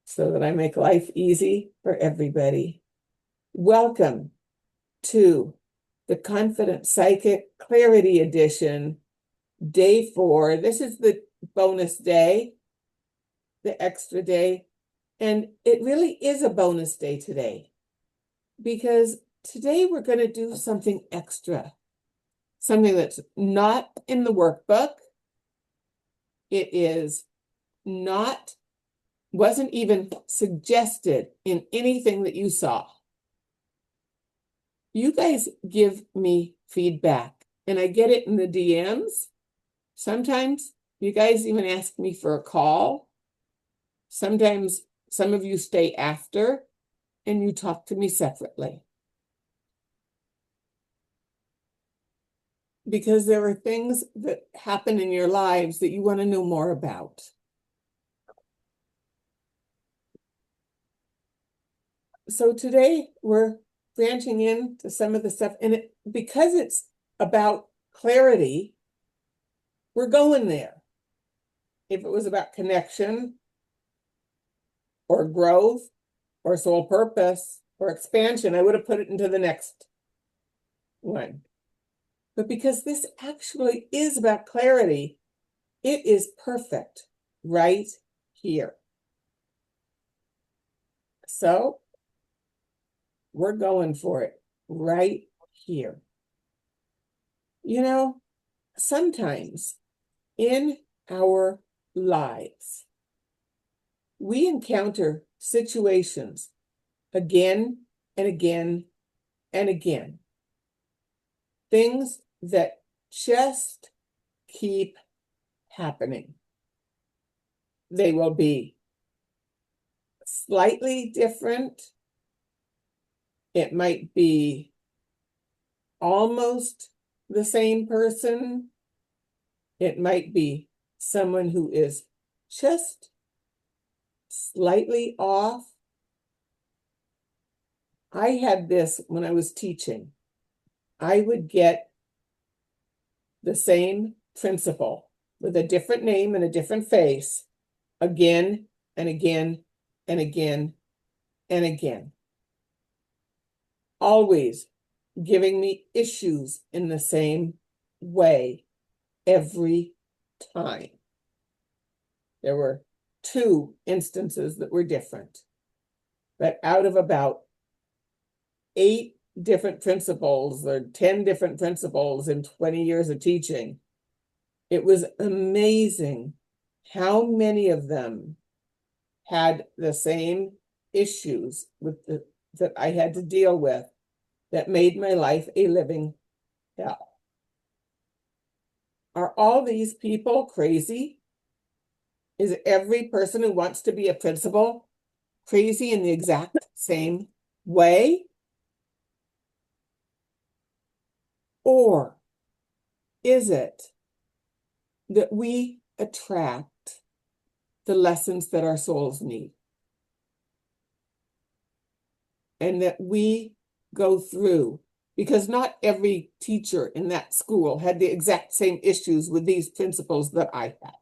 so that I make life easy for everybody. Welcome to the Confident Psychic Clarity Edition, Day 4. This is the bonus day, the extra day, and it really is a bonus day today because today we're going to do something extra, something that's not in the workbook. It is not wasn't even suggested in anything that you saw. You guys give me feedback, and I get it in the DMs. Sometimes you guys even ask me for a call. Sometimes some of you stay after, and you talk to me separately. Because there are things that happen in your lives that you want to know more about. So today we're branching into some of the stuff, and because it's about clarity, we're going there. If it was about connection or growth or soul purpose or expansion, I would have put it into the next one. But because this actually is about clarity, it is perfect right here. So we're going for it right here. You know, sometimes in our lives, we encounter situations again and again and again. Things that just keep happening. They will be slightly different. It might be almost the same person. It might be someone who is just slightly off. I had this when I was teaching. I would get the same principal with a different name and a different face again and again and again and again. Always giving me issues in the same way every time. There were 2 instances that were different, but out of about 8 different principals or 10 different principals in 20 years of teaching, it was amazing how many of them had the same issues that I had to deal with that made my life a living hell. Are all these people crazy? Is every person who wants to be a principal crazy in the exact same way? Or is it that we attract the lessons that our souls need? And that we go through, because not every teacher in that school had the exact same issues with these principles that I had.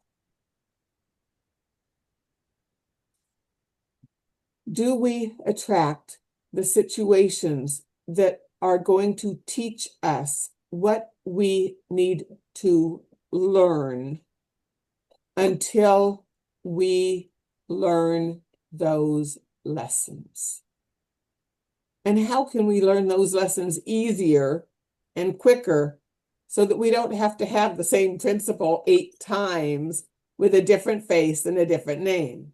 Do we attract the situations that are going to teach us what we need to learn until we learn those lessons? And how can we learn those lessons easier and quicker so that we don't have to have the same principle 8 times with a different face and a different name?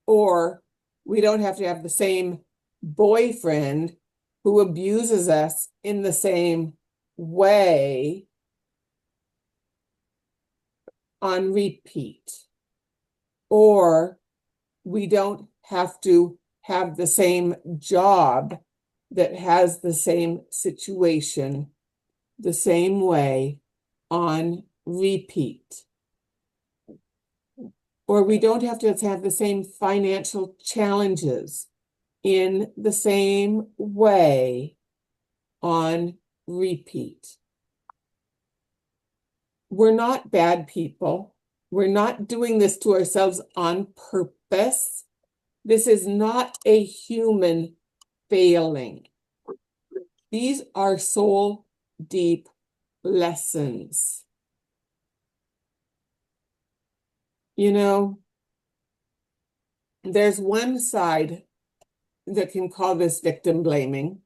Or we don't have to have the same boyfriend who abuses us in the same way on repeat. Or we don't have to have the same job that has the same situation the same way on repeat. Or we don't have to have the same financial challenges in the same way on repeat. We're not bad people. We're not doing this to ourselves on purpose. This is not a human failing. These are soul deep lessons. You know, there's one side that can call this victim blaming,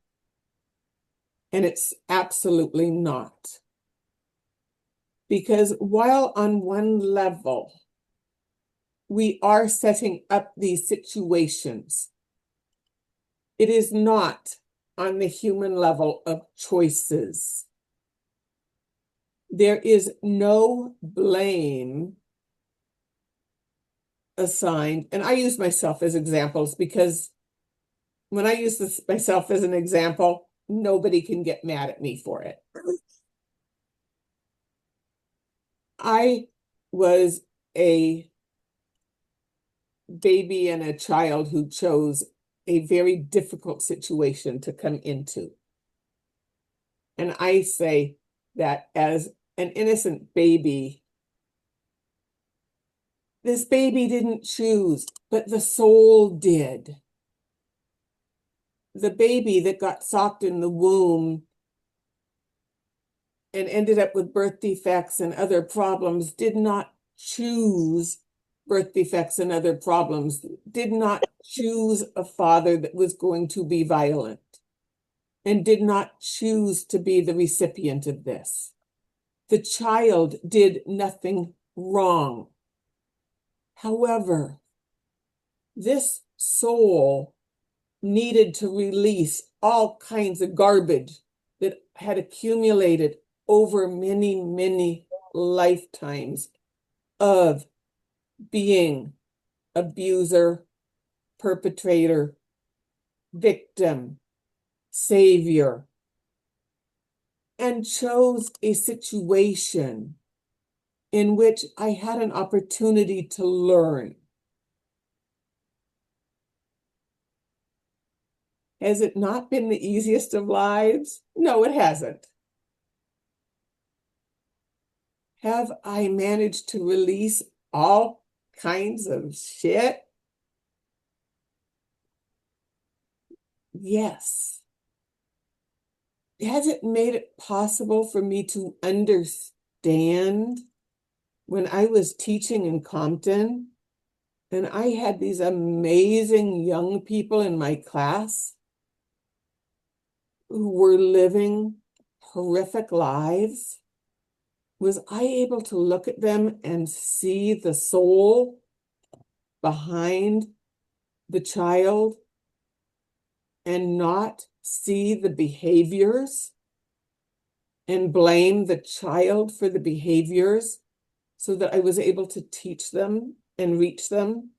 and it's absolutely not. Because while on one level, we are setting up these situations, it is not on the human level of choices. There is no blame assigned. And I use myself as examples because when I use myself as an example, nobody can get mad at me for it. I was a baby and a child who chose a very difficult situation to come into. And I say that as an innocent baby, this baby didn't choose, but the soul did. The baby that got socked in the womb and ended up with birth defects and other problems did not choose birth defects and other problems, did not choose a father that was going to be violent, and did not choose to be the recipient of this. The child did nothing wrong. However, this soul needed to release all kinds of garbage that had accumulated over many, many lifetimes of being abuser, perpetrator, victim, savior, and chose a situation in which I had an opportunity to learn. Has it not been the easiest of lives? No, it hasn't. Have I managed to release all kinds of shit? Yes. Has it made it possible for me to understand when I was teaching in Compton and I had these amazing young people in my class who were living horrific lives? Was I able to look at them and see the soul behind the child and not see the behaviors and blame the child for the behaviors so that I was able to teach them and reach them?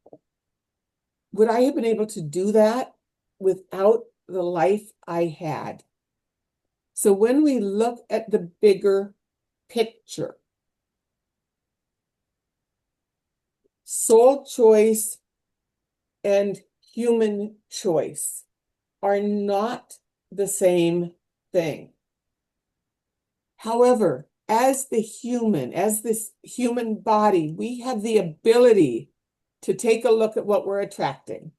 Would I have been able to do that without the life I had? So when we look at the bigger picture, soul choice and human choice are not the same thing. However, as this human body, we have the ability to take a look at what we're attracting.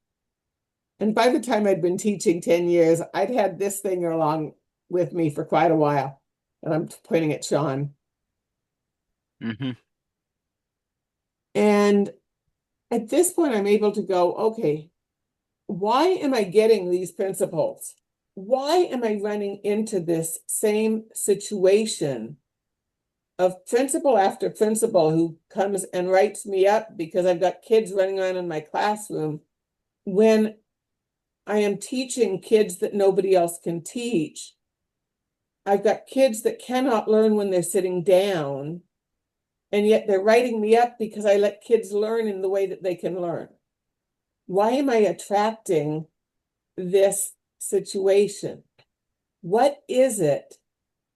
And by the time I'd been teaching 10 years, I'd had this thing along with me for quite a while. And I'm pointing at Sean. Mm-hmm. And at this point, I'm able to go, okay, why am I getting these principles? Why am I running into this same situation of principal after principal who comes and writes me up because I've got kids running around in my classroom when I am teaching kids that nobody else can teach? I've got kids that cannot learn when they're sitting down, and yet they're writing me up because I let kids learn in the way that they can learn. Why am I attracting this situation? What is it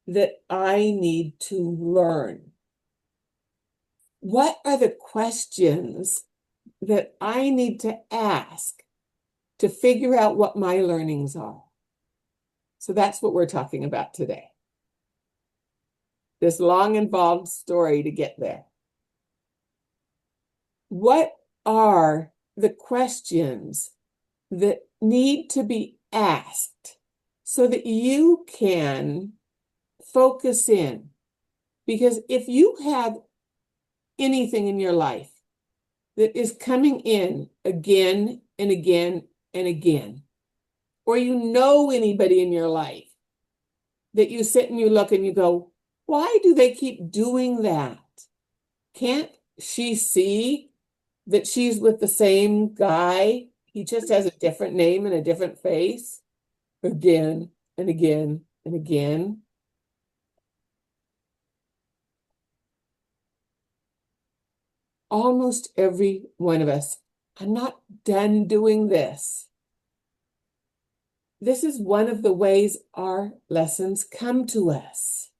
that I need to learn? What are the questions that I need to ask to figure out what my learnings are? So that's what we're talking about today. This long, involved story to get there. What are the questions that need to be asked so that you can focus in. Because if you have anything in your life that is coming in again and again and again, or you know anybody in your life that you sit and you look and you go, why do they keep doing that? Can't she see that she's with the same guy? He just has a different name and a different face again and again and again. Almost every one of us, I'm not done doing this. This is one of the ways our lessons come to us.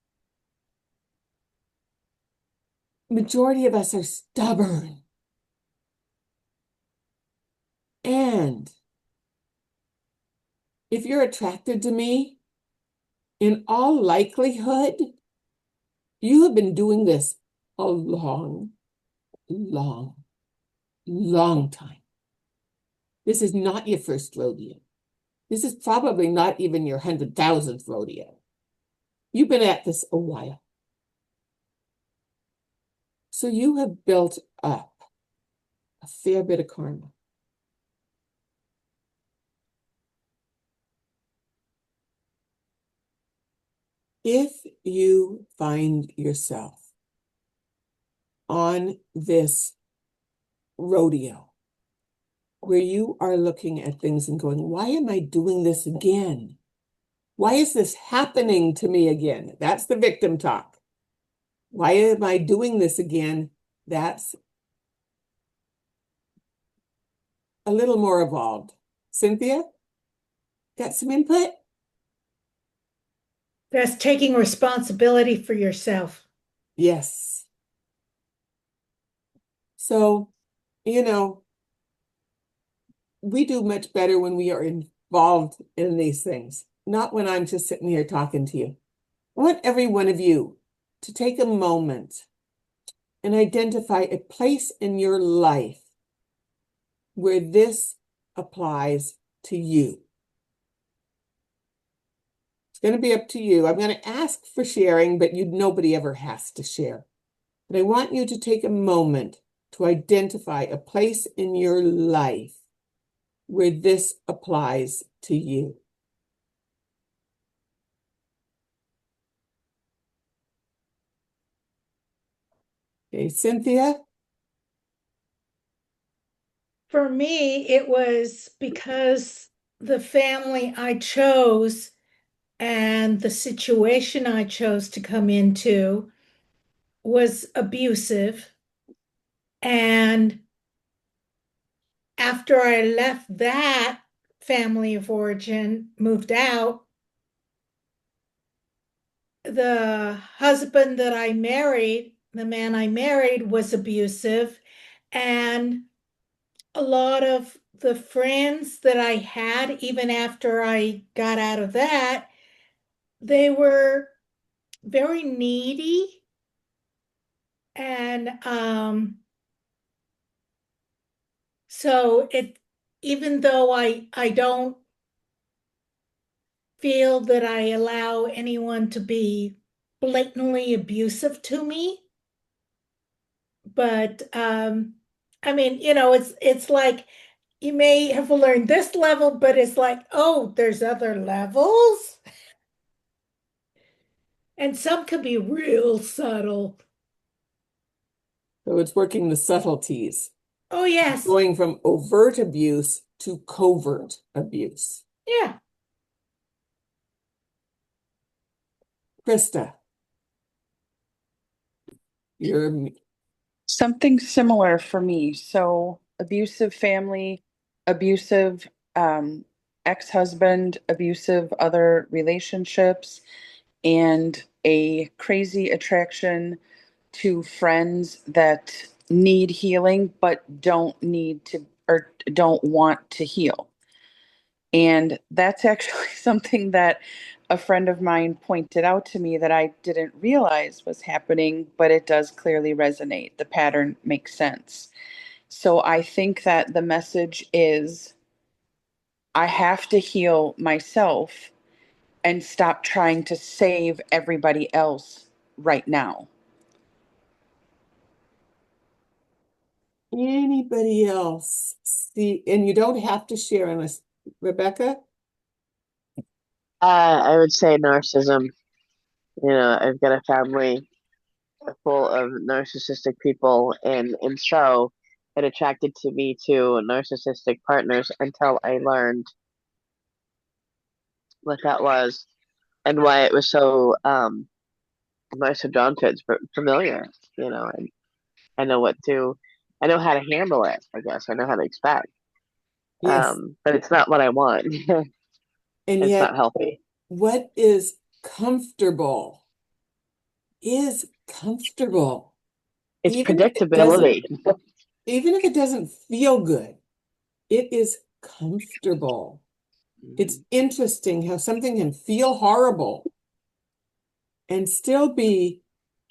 Majority of us are stubborn. And if you're attracted to me, in all likelihood, you have been doing this a long, long, long time. This is not your first rodeo. This is probably not even your 100,000th rodeo. You've been at this a while. So you have built up a fair bit of karma. If you find yourself on this rodeo where you are looking at things and going, why am I doing this again? Why is this happening to me again? That's the victim talk. Why am I doing this again? That's a little more evolved. Cynthia, got some input? That's taking responsibility for yourself. Yes. So, you know, we do much better when we are involved in these things, not when I'm just sitting here talking to you. I want every one of you to take a moment and identify a place in your life where this applies to you. It's going to be up to you. I'm going to ask for sharing, but nobody ever has to share. But I want you to take a moment to identify a place in your life where this applies to you. Okay, Cynthia? For me, it was because the family I chose and the situation I chose to come into was abusive. And after I left that family of origin, moved out, the husband that I married, the man I married, was abusive. And a lot of the friends that I had, even after I got out of that, they were very needy. And so it, even though I don't feel that I allow anyone to be blatantly abusive to me, but I mean, it's like you may have learned this level, but it's like, oh, there's other levels. And some could be real subtle. So it's working the subtleties, Oh, yes. going from overt abuse to covert abuse. Yeah. Krista, you're Something similar for me. So abusive family, abusive ex-husband, abusive other relationships, and a crazy attraction to friends that need healing but don't need to or don't want to heal. And that's actually something that a friend of mine pointed out to me that I didn't realize was happening, but it does clearly resonate. The pattern makes sense. So I think that the message is I have to heal myself and stop trying to save everybody else right now. Anybody else see, and you don't have to share unless, Rebecca? I would say narcissism. You know, I've got a family full of narcissistic people, and so it attracted to me to narcissistic partners until I learned what that was and why it was so why it's so drawn to it. It's familiar, you know, and I know what to, I know how to handle it. I guess I know how to expect. Yes. But it's not what I want. And It's yet, not healthy. what is comfortable, It's even if it doesn't, predictability. even if it doesn't feel good, it is comfortable. It's interesting how something can feel horrible and still be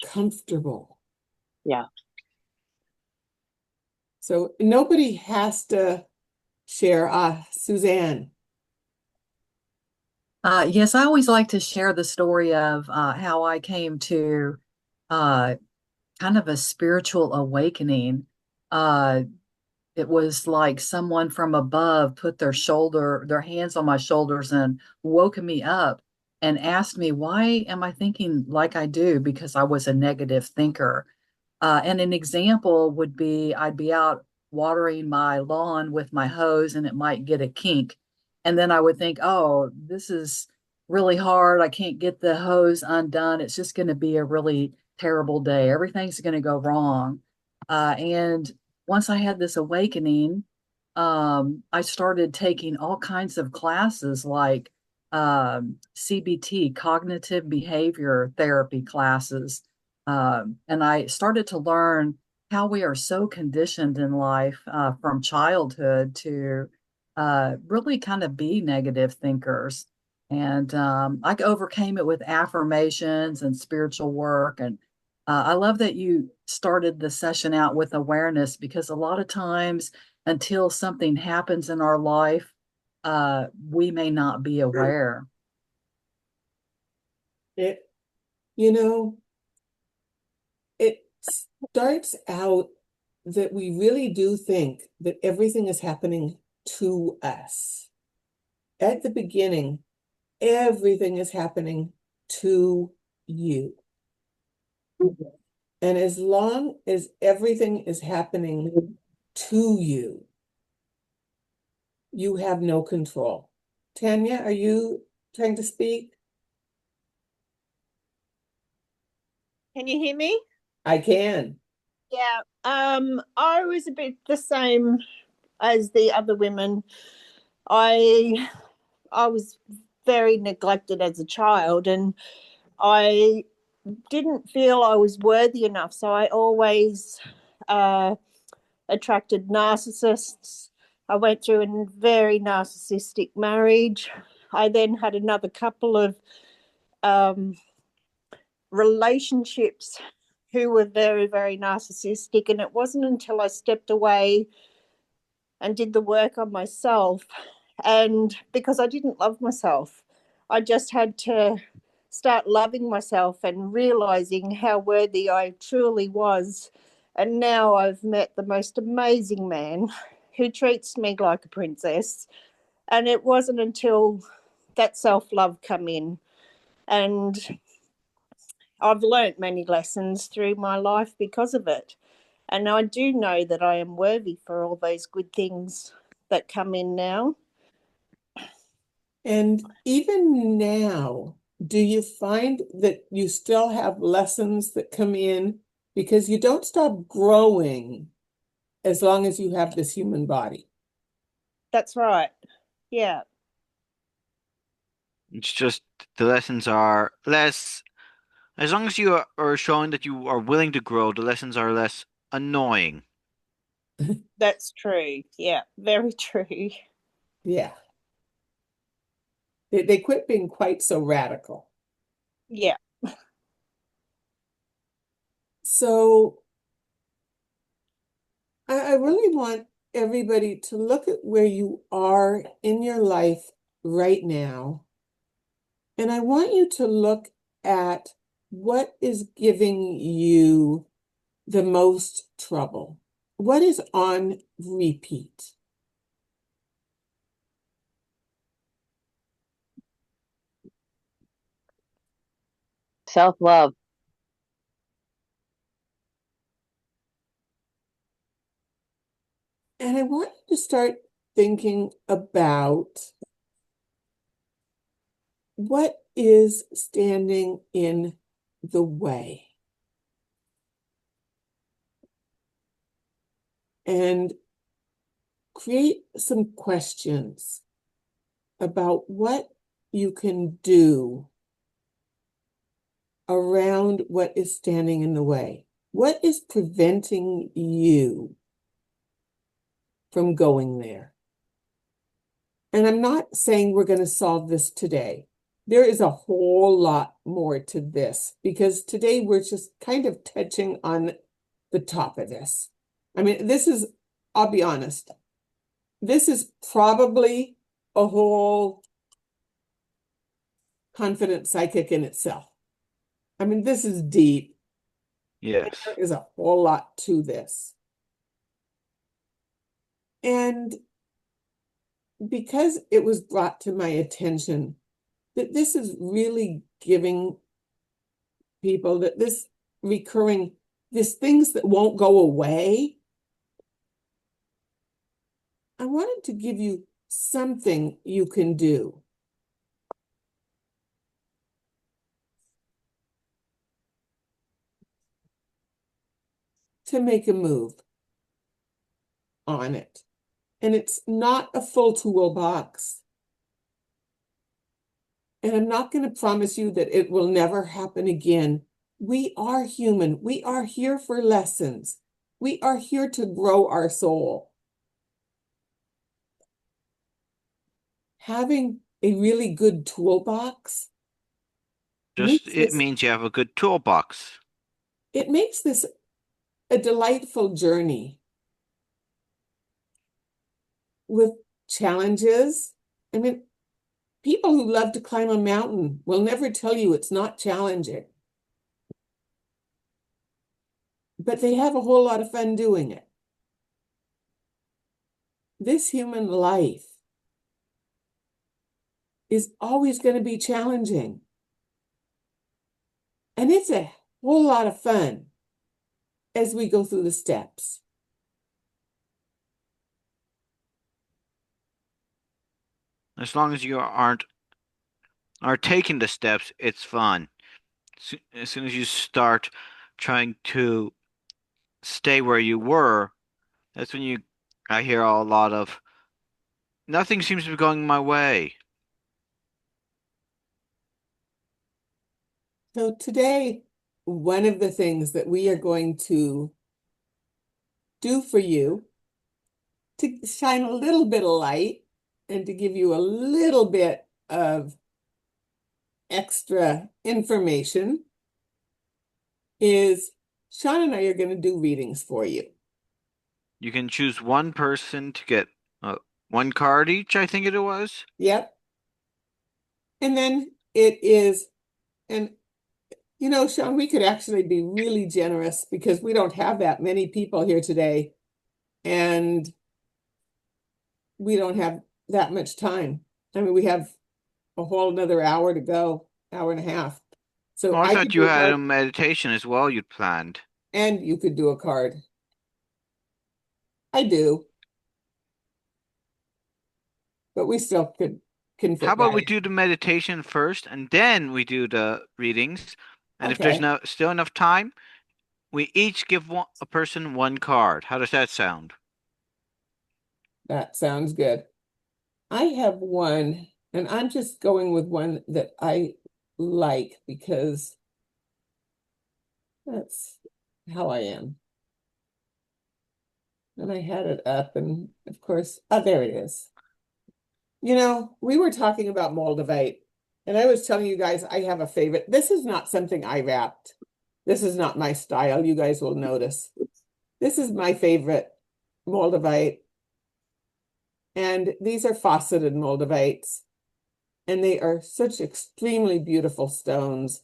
comfortable. Yeah. So nobody has to share. Suzanne. Yes, I always like to share the story of how I came to uh, kind of a spiritual awakening. Uh, it was like someone from above put their hands on my shoulders and woke me up and asked me, why am I thinking like I do? Because I was a negative thinker. And an example would be I'd be out watering my lawn with my hose and it might get a kink. And then I would think, oh, this is really hard. I can't get the hose undone. It's just going to be a really terrible day. Everything's going to go wrong. And once I had this awakening, I started taking all kinds of classes like CBT, cognitive behavior therapy classes. And I started to learn how we are so conditioned in life from childhood to really kind of be negative thinkers. And I overcame it with affirmations and spiritual work. And I love that you started the session out with awareness because a lot of times, until something happens in our life, we may not be aware. It, you know, it starts out that we really do think that everything is happening to us. At the beginning, everything is happening to you. And as long as everything is happening to you, you have no control. Tanya, are you trying to speak? Can you hear me? I can. Yeah. I was a bit the same as the other women. I I was very neglected as a child, and I didn't feel I was worthy enough. So I always attracted narcissists. I went through a very narcissistic marriage. I then had another couple of um, relationships who were very, very narcissistic. And it wasn't until I stepped away and did the work on myself, and because I didn't love myself, I just had to start loving myself and realizing how worthy I truly was. And now I've met the most amazing man who treats me like a princess. And it wasn't until that self-love come in, and I've learnt many lessons through my life because of it. And I do know that I am worthy for all those good things that come in now. And even now, do you find that you still have lessons that come in because you don't stop growing as long as you have this human body? That's right. Yeah, It's just the lessons are less, as long as you are showing that you are willing to grow, the lessons are less annoying. that's true. Yeah, very true. Yeah. They quit being quite so radical. Yeah. So I really want everybody to look at where you are in your life right now. And I want you to look at what is giving you the most trouble. What is on repeat? Self-love. And I want you to start thinking about what is standing in the way. And create some questions about what you can do around what is standing in the way. What is preventing you from going there? And I'm not saying we're going to solve this today. There is a whole lot more to this because today we're just kind of touching on the top of this. I mean, I'll be honest, this is probably a whole confident psychic in itself. I mean, this is deep. Yes. There is a whole lot to this. And because it was brought to my attention that this is really giving people that this recurring, these things that won't go away, I wanted to give you something you can do. To make a move on it. And it's not a full toolbox. And I'm not going to promise you that it will never happen again. We are human. We are here for lessons. We are here to grow our soul. Having a really good toolbox It means you have a good toolbox. it makes this a delightful journey with challenges. I mean, people who love to climb a mountain will never tell you it's not challenging. But they have a whole lot of fun doing it. This human life is always going to be challenging. And it's a whole lot of fun as we go through the steps. As long as you are taking the steps, it's fun. As soon as you start trying to stay where you were, that's when I hear a lot of, nothing seems to be going my way. So today, one of the things that we are going to do for you to shine a little bit of light and to give you a little bit of extra information is Sean and I are going to do readings for you. You can choose one person to get one card each, I think it was. Yep. And then it is, and you know, Sean, we could actually be really generous because we don't have that many people here today. And we don't have that much time. I mean, we have a whole another hour to go, hour and a half. So Well, I I could thought you do a had a card meditation as well you'd planned. and you could do a card. I do, but we still can How fit about that we in. do the meditation first and then we do the readings? And if there's Okay, still enough time, we each give a person one card. How does that sound? that sounds good. I have one, and I'm just going with one that I like because that's how I am. And I had it up, and of course, oh, there it is. You know, we were talking about Moldavite, and I was telling you guys I have a favorite. This is not something I wrapped. This is not my style. You guys will notice. This is my favorite Moldavite. And these are faceted moldavites. And they are such extremely beautiful stones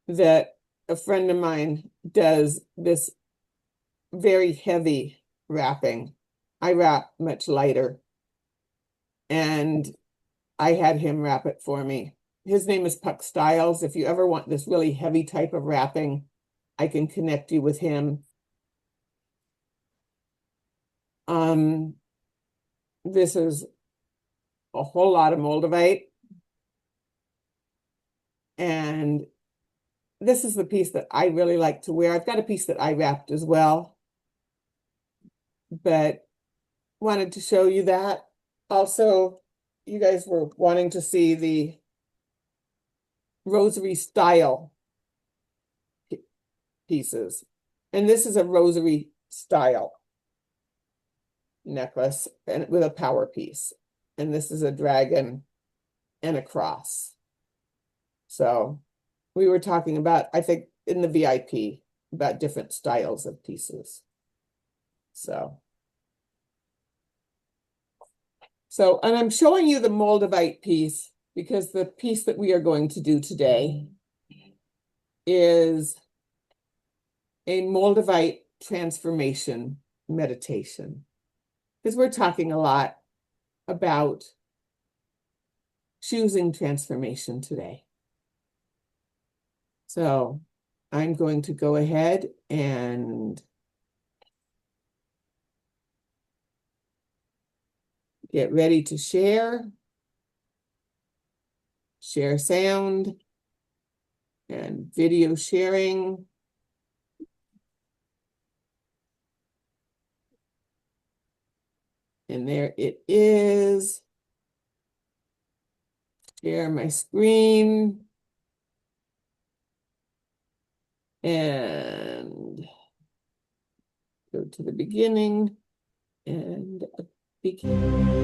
that a friend of mine does this very heavy wrapping. I wrap much lighter. And I had him wrap it for me. His name is Puck Styles. If you ever want this really heavy type of wrapping, I can connect you with him. This is a whole lot of moldavite. And this is the piece that I really like to wear. I've got a piece that I wrapped as well, but wanted to show you that. Also, you guys were wanting to see the rosary style pieces. And this is a rosary style necklace and with a power piece. And this is a dragon and a cross. So we were talking about, I think in the VIP, about different styles of pieces. So, and I'm showing you the moldavite piece because the piece that we are going to do today is a moldavite transformation meditation. Because we're talking a lot about choosing transformation today. So I'm going to go ahead and get ready to share sound and video sharing. And there it is. Share my screen. And go to the beginning and begin.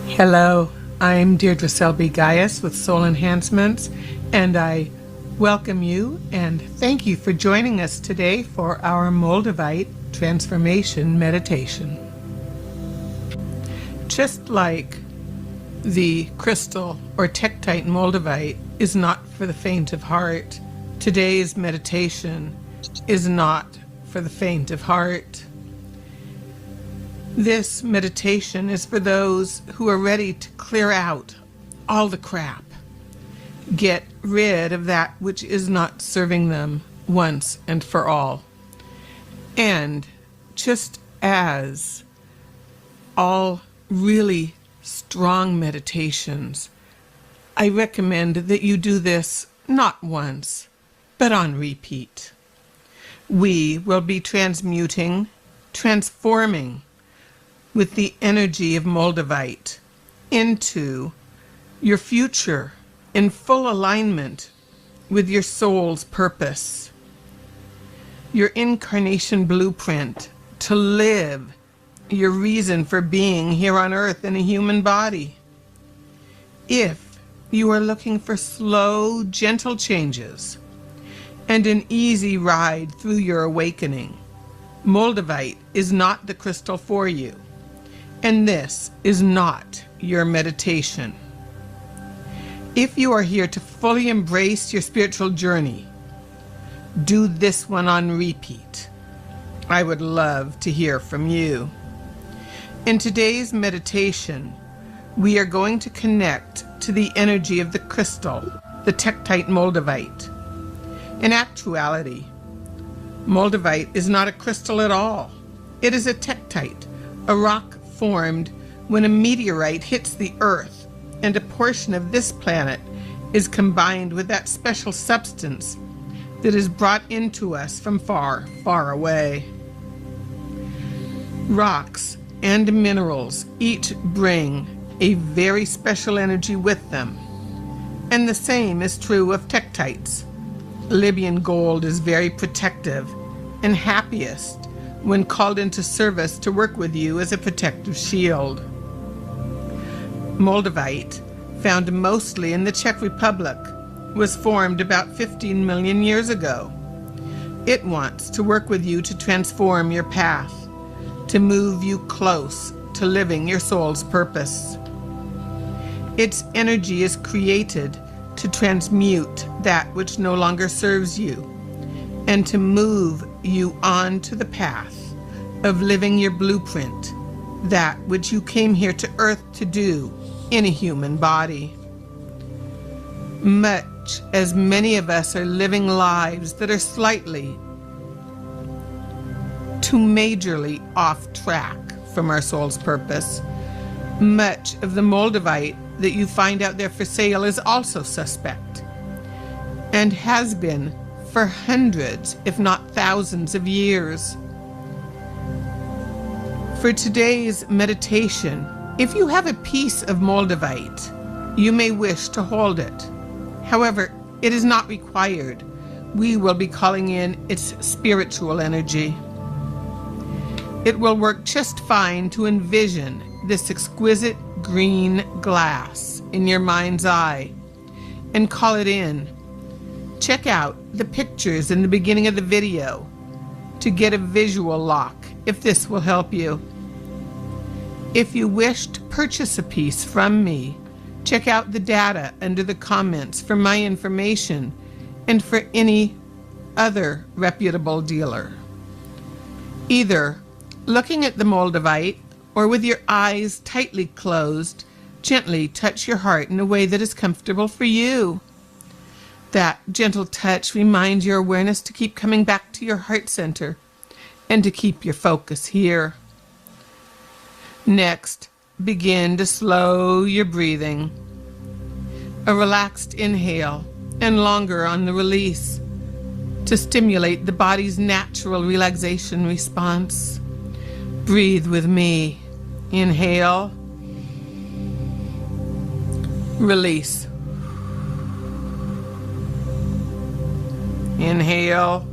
Hello, I'm Deirdre Selby Gaius with Soul Enhancements, and I welcome you and thank you for joining us today for our Moldavite Transformation Meditation. Just like the crystal or tektite moldavite is not for the faint of heart, today's meditation is not for the faint of heart. This meditation is for those who are ready to clear out all the crap, get rid of that which is not serving them once and for all. And just as all really strong meditations, I recommend that you do this not once, but on repeat. We will be transmuting, transforming with the energy of moldavite into your future in full alignment with your soul's purpose, your incarnation blueprint to live your reason for being here on earth in a human body. If you are looking for slow, gentle changes and an easy ride through your awakening, moldavite is not the crystal for you. And this is not your meditation. If you are here to fully embrace your spiritual journey, do this one on repeat. I would love to hear from you. In today's meditation, we are going to connect to the energy of the crystal, the tektite moldavite. In actuality, moldavite is not a crystal at all. It is a tektite, a rock formed when a meteorite hits the earth and a portion of this planet is combined with that special substance that is brought into us from far, far away. Rocks and minerals each bring a very special energy with them, and the same is true of tektites. Libyan gold is very protective and happiest when called into service to work with you as a protective shield. Moldavite, found mostly in the Czech Republic, was formed about 15 million years ago. It wants to work with you to transform your path, to move you close to living your soul's purpose. Its energy is created to transmute that which no longer serves you and to move you on to the path of living your blueprint, that which you came here to Earth to do in a human body. Much as many of us are living lives that are slightly to majorly off track from our soul's purpose, much of the Moldavite that you find out there for sale is also suspect, and has been for hundreds, if not thousands of years. For today's meditation, if you have a piece of Moldavite, you may wish to hold it. However, it is not required. We will be calling in its spiritual energy. It will work just fine to envision this exquisite green glass in your mind's eye and call it in. Check out the pictures in the beginning of the video to get a visual lock if this will help you. If you wish to purchase a piece from me, check out the data under the comments for my information and for any other reputable dealer. Either looking at the Moldavite or with your eyes tightly closed, gently touch your heart in a way that is comfortable for you. That gentle touch reminds your awareness to keep coming back to your heart center and to keep your focus here. Next, begin to slow your breathing. A relaxed inhale and longer on the release to stimulate the body's natural relaxation response. Breathe with me. Inhale. Release. Inhale.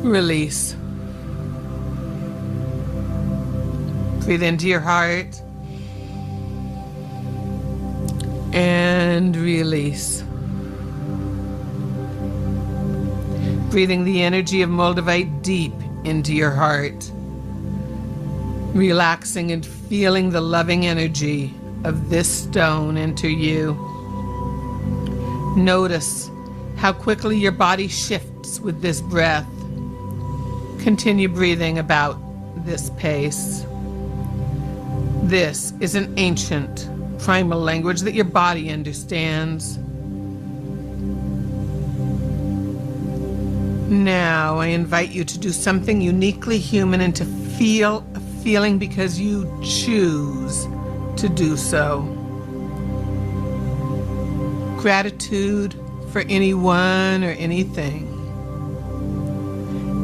Release. Breathe into your heart. And release. Breathing the energy of Moldavite deep into your heart. Relaxing and feeling the loving energy of this stone enter you. Notice how quickly your body shifts with this breath. Continue breathing about this pace. This is an ancient, primal language that your body understands. Now I invite you to do something uniquely human and to feel a feeling because you choose to do so. Gratitude for anyone or anything.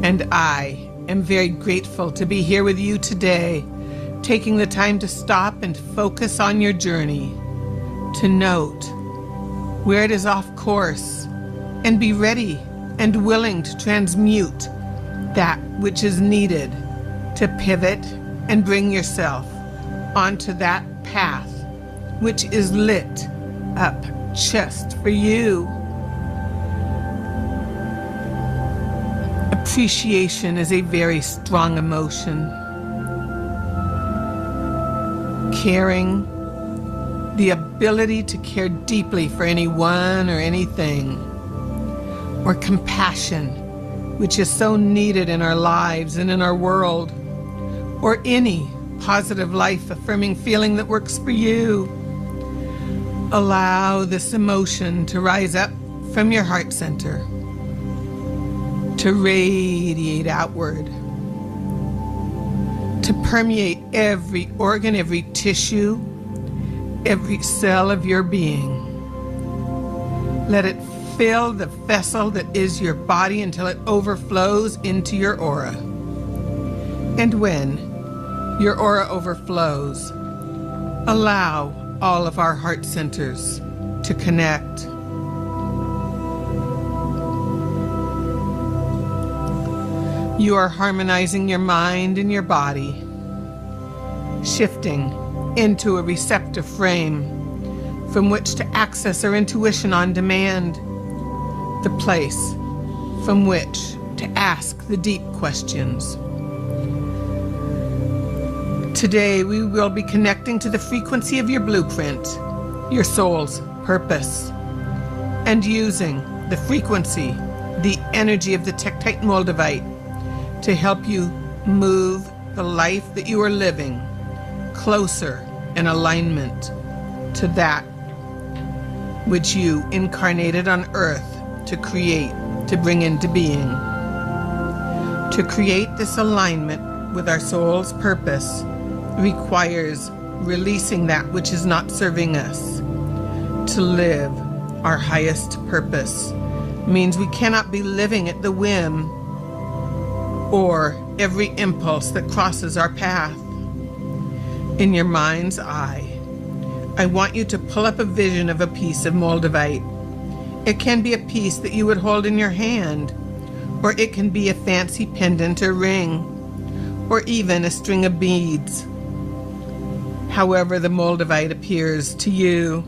And I am very grateful to be here with you today, taking the time to stop and focus on your journey, to note where it is off course, and be ready and willing to transmute that which is needed to pivot and bring yourself onto that path which is lit up just for you. Appreciation is a very strong emotion. Caring, the ability to care deeply for anyone or anything, or compassion, which is so needed in our lives and in our world, or any positive life-affirming feeling that works for you. Allow this emotion to rise up from your heart center, to radiate outward, to permeate every organ, every tissue, every cell of your being. Let it fill the vessel that is your body until it overflows into your aura. And when your aura overflows, allow all of our heart centers to connect. You are harmonizing your mind and your body, shifting into a receptive frame from which to access our intuition on demand, the place from which to ask the deep questions. Today, we will be connecting to the frequency of your blueprint, your soul's purpose, and using the frequency, the energy of the Tektite Moldavite to help you move the life that you are living closer in alignment to that which you incarnated on earth to create, to bring into being. To create this alignment with our soul's purpose requires releasing that which is not serving us. To live our highest purpose means we cannot be living at the whim or every impulse that crosses our path. In your mind's eye, I want you to pull up a vision of a piece of Moldavite. It can be a piece that you would hold in your hand, or it can be a fancy pendant or ring, or even a string of beads. However the Moldavite appears to you.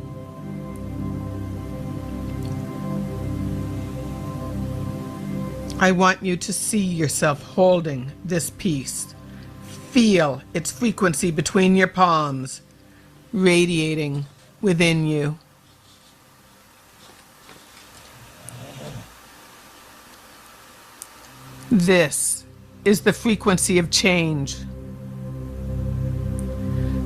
I want you to see yourself holding this piece. Feel its frequency between your palms, radiating within you. This is the frequency of change,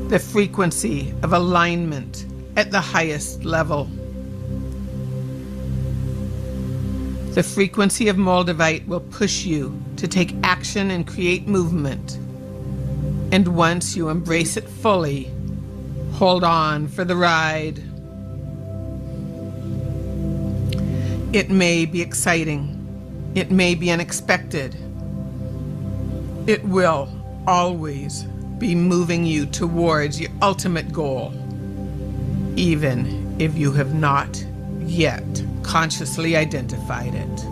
the frequency of alignment at the highest level. The frequency of Moldavite will push you to take action and create movement. And once you embrace it fully, hold on for the ride. It may be exciting. It may be unexpected. It will always be moving you towards your ultimate goal, even if you have not yet consciously identified it.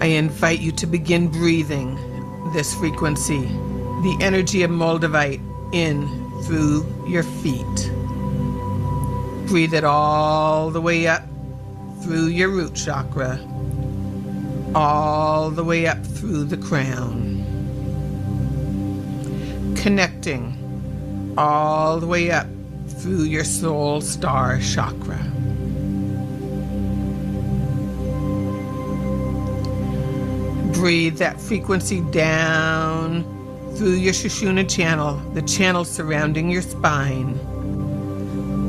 I invite you to begin breathing this frequency, the energy of Moldavite, in through your feet. Breathe it all the way up through your root chakra, all the way up through the crown, connecting all the way up through your soul star chakra. Breathe that frequency down through your Shoshuna channel, the channel surrounding your spine.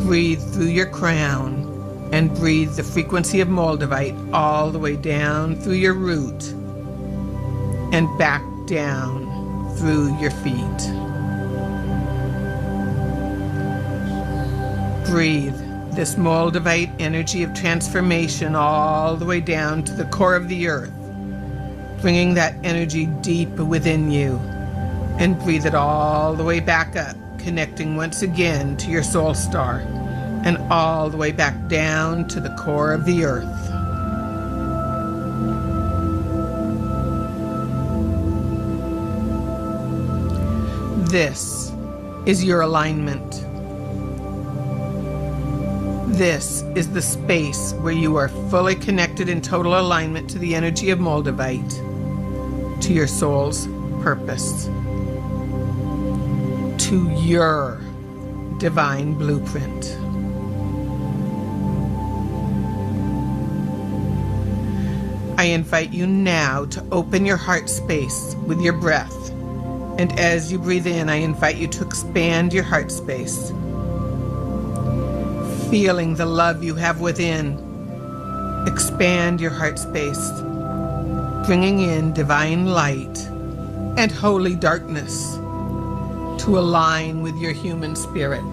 Breathe through your crown and breathe the frequency of Moldavite all the way down through your root and back down through your feet. Breathe this Moldavite energy of transformation all the way down to the core of the earth, bringing that energy deep within you, and breathe it all the way back up, connecting once again to your soul star, and all the way back down to the core of the earth. This is your alignment. This is the space where you are fully connected in total alignment to the energy of Moldavite, to your soul's purpose, to your divine blueprint. I invite you now to open your heart space with your breath. And as you breathe in, I invite you to expand your heart space, feeling the love you have within. Expand your heart space, bringing in divine light and holy darkness to align with your human spirit.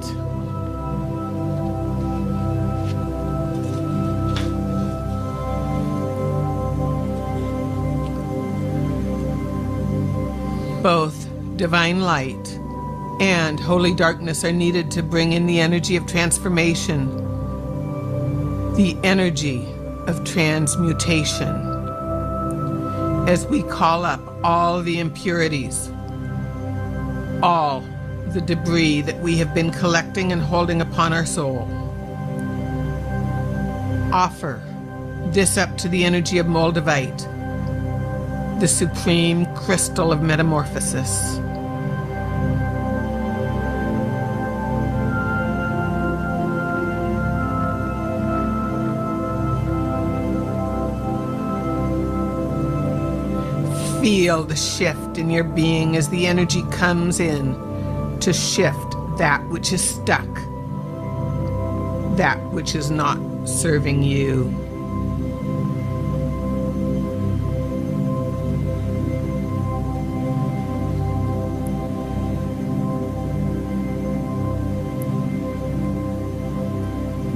Both divine light and holy darkness are needed to bring in the energy of transformation, the energy of transmutation, as we call up all the impurities, all the debris that we have been collecting and holding upon our soul. Offer this up to the energy of Moldavite, the supreme crystal of metamorphosis. Feel the shift in your being as the energy comes in to shift that which is stuck, that which is not serving you.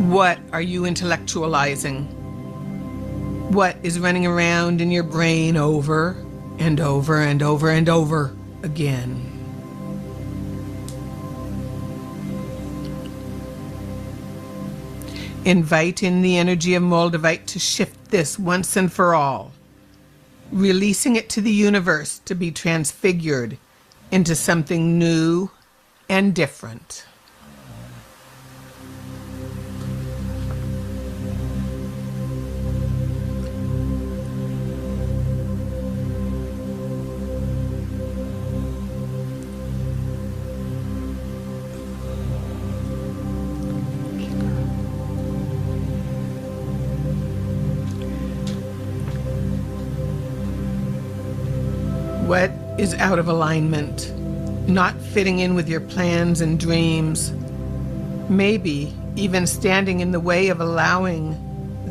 What are you intellectualizing? What is running around in your brain over and over and over and over again? Invite in the energy of Moldavite to shift this once and for all, releasing it to the universe to be transfigured into something new and different. What is out of alignment, not fitting in with your plans and dreams, maybe even standing in the way of allowing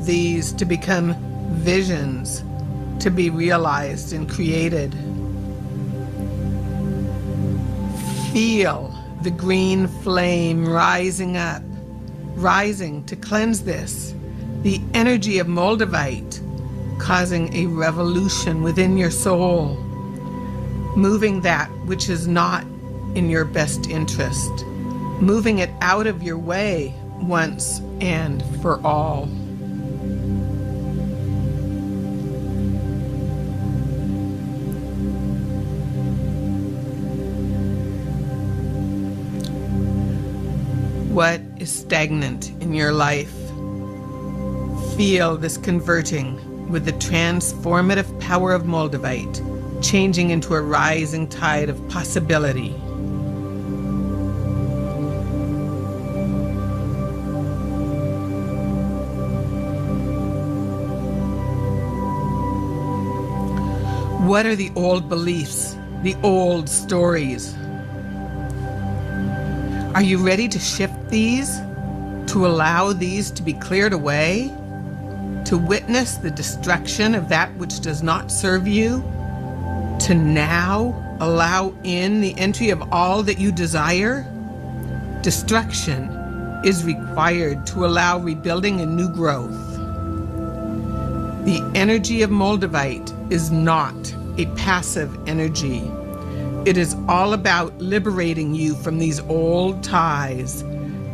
these to become visions, to be realized and created? Feel the green flame rising up, rising to cleanse this, the energy of Moldavite, causing a revolution within your soul, moving that which is not in your best interest, moving it out of your way once and for all. What is stagnant in your life? Feel this converting with the transformative power of Moldavite, changing into a rising tide of possibility. What are the old beliefs, the old stories? Are you ready to shift these, to allow these to be cleared away, to witness the destruction of that which does not serve you? To now allow in the entry of all that you desire? Destruction is required to allow rebuilding and new growth. The energy of Moldavite is not a passive energy. It is all about liberating you from these old ties,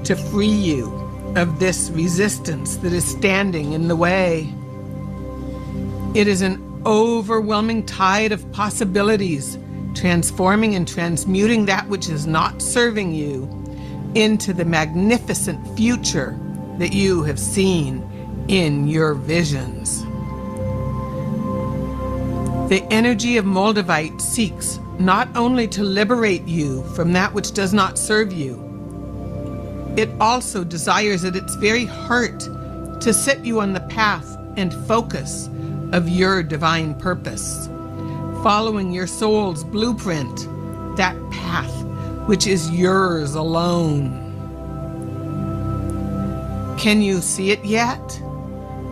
to free you of this resistance that is standing in the way. It is an overwhelming tide of possibilities, transforming and transmuting that which is not serving you into the magnificent future that you have seen in your visions. The energy of Moldavite seeks not only to liberate you from that which does not serve you, it also desires at its very heart to set you on the path and focus of your divine purpose, following your soul's blueprint, that path which is yours alone. Can you see it yet?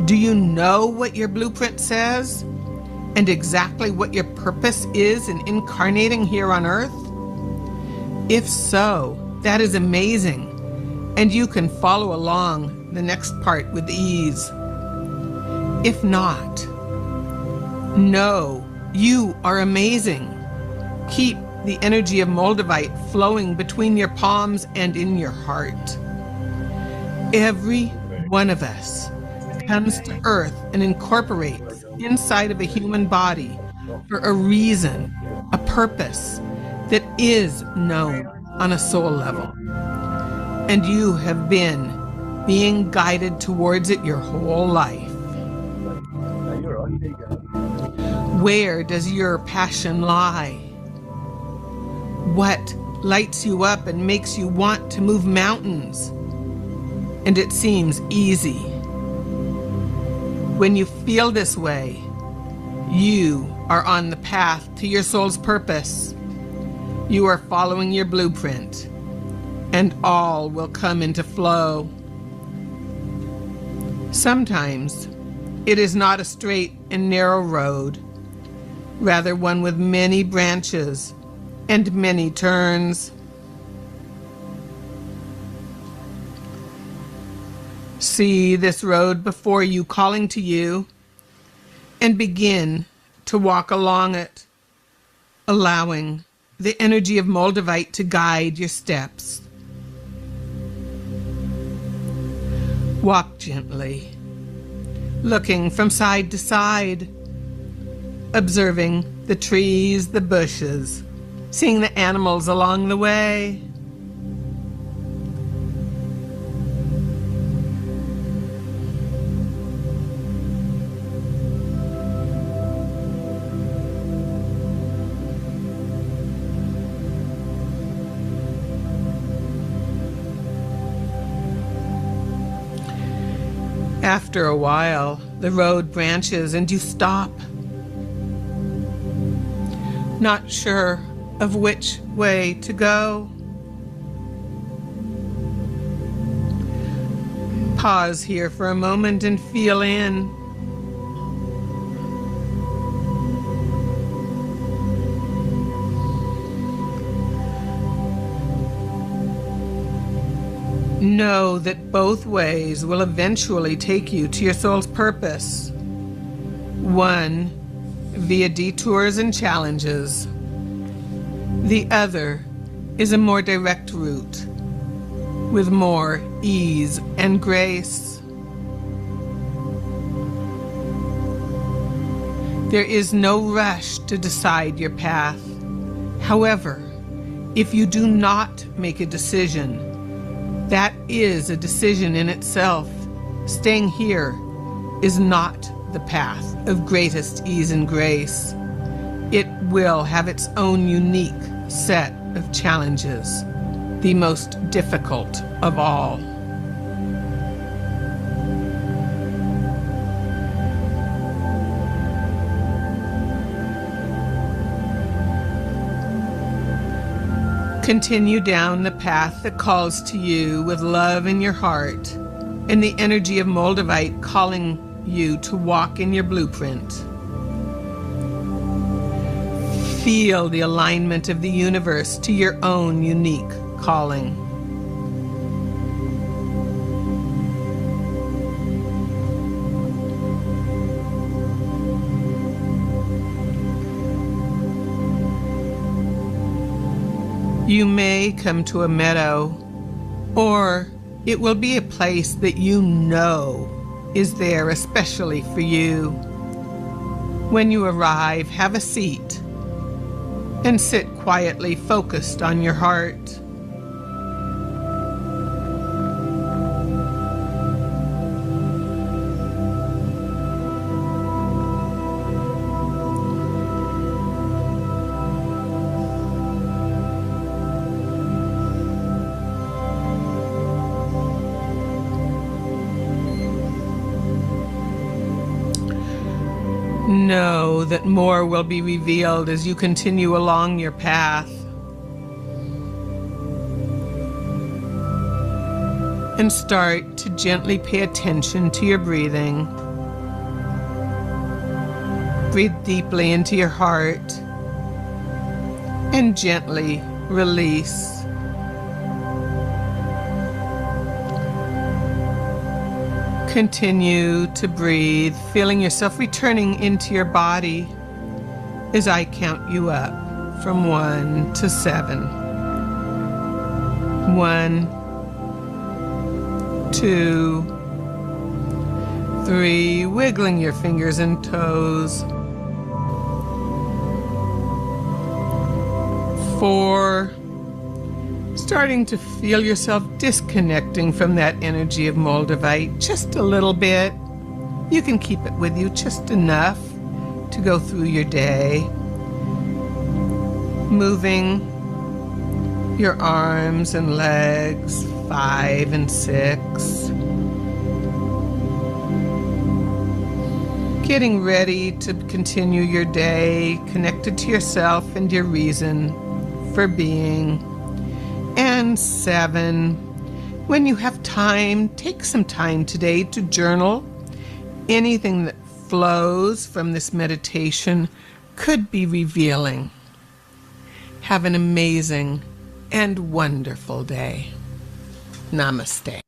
Do you know what your blueprint says, and exactly what your purpose is in incarnating here on earth? If so, that is amazing, and you can follow along the next part with ease. If not, know you are amazing. Keep the energy of Moldavite flowing between your palms and in your heart. Every one of us comes to earth and incorporates inside of a human body for a reason, a purpose, that is known on a soul level. And you have been being guided towards it your whole life. Where does your passion lie? What lights you up and makes you want to move mountains? And it seems easy. When you feel this way, you are on the path to your soul's purpose. You are following your blueprint, and all will come into flow. Sometimes it is not a straight and narrow road, rather one with many branches and many turns. See this road before you calling to you, and begin to walk along it, allowing the energy of Moldavite to guide your steps. Walk gently, looking from side to side, observing the trees, the bushes, seeing the animals along the way. After a while, the road branches and you stop, not sure of which way to go. Pause here for a moment and feel in. Know that both ways will eventually take you to your soul's purpose. One via detours and challenges. The other is a more direct route with more ease and grace. There is no rush to decide your path. However, if you do not make a decision, that is a decision in itself. Staying here is not the path of greatest ease and grace. It will have its own unique set of challenges, the most difficult of all. Continue down the path that calls to you with love in your heart and the energy of Moldavite calling you to walk in your blueprint. Feel the alignment of the universe to your own unique calling. You may come to a meadow, or it will be a place that you know is there especially for you. When you arrive, have a seat and sit quietly focused on your heart. Know that more will be revealed as you continue along your path. And start to gently pay attention to your breathing. Breathe deeply into your heart and gently release. Continue to breathe, feeling yourself returning into your body as I count you up from 1 to 7. 1, 2, 3, wiggling your fingers and toes. 4, starting to feel yourself disconnecting from that energy of Moldavite just a little bit. You can keep it with you just enough to go through your day. Moving your arms and legs, 5 and 6. Getting ready to continue your day, connected to yourself and your reason for being. And 7, when you have time, take some time today to journal. Anything that flows from this meditation could be revealing. Have an amazing and wonderful day. Namaste.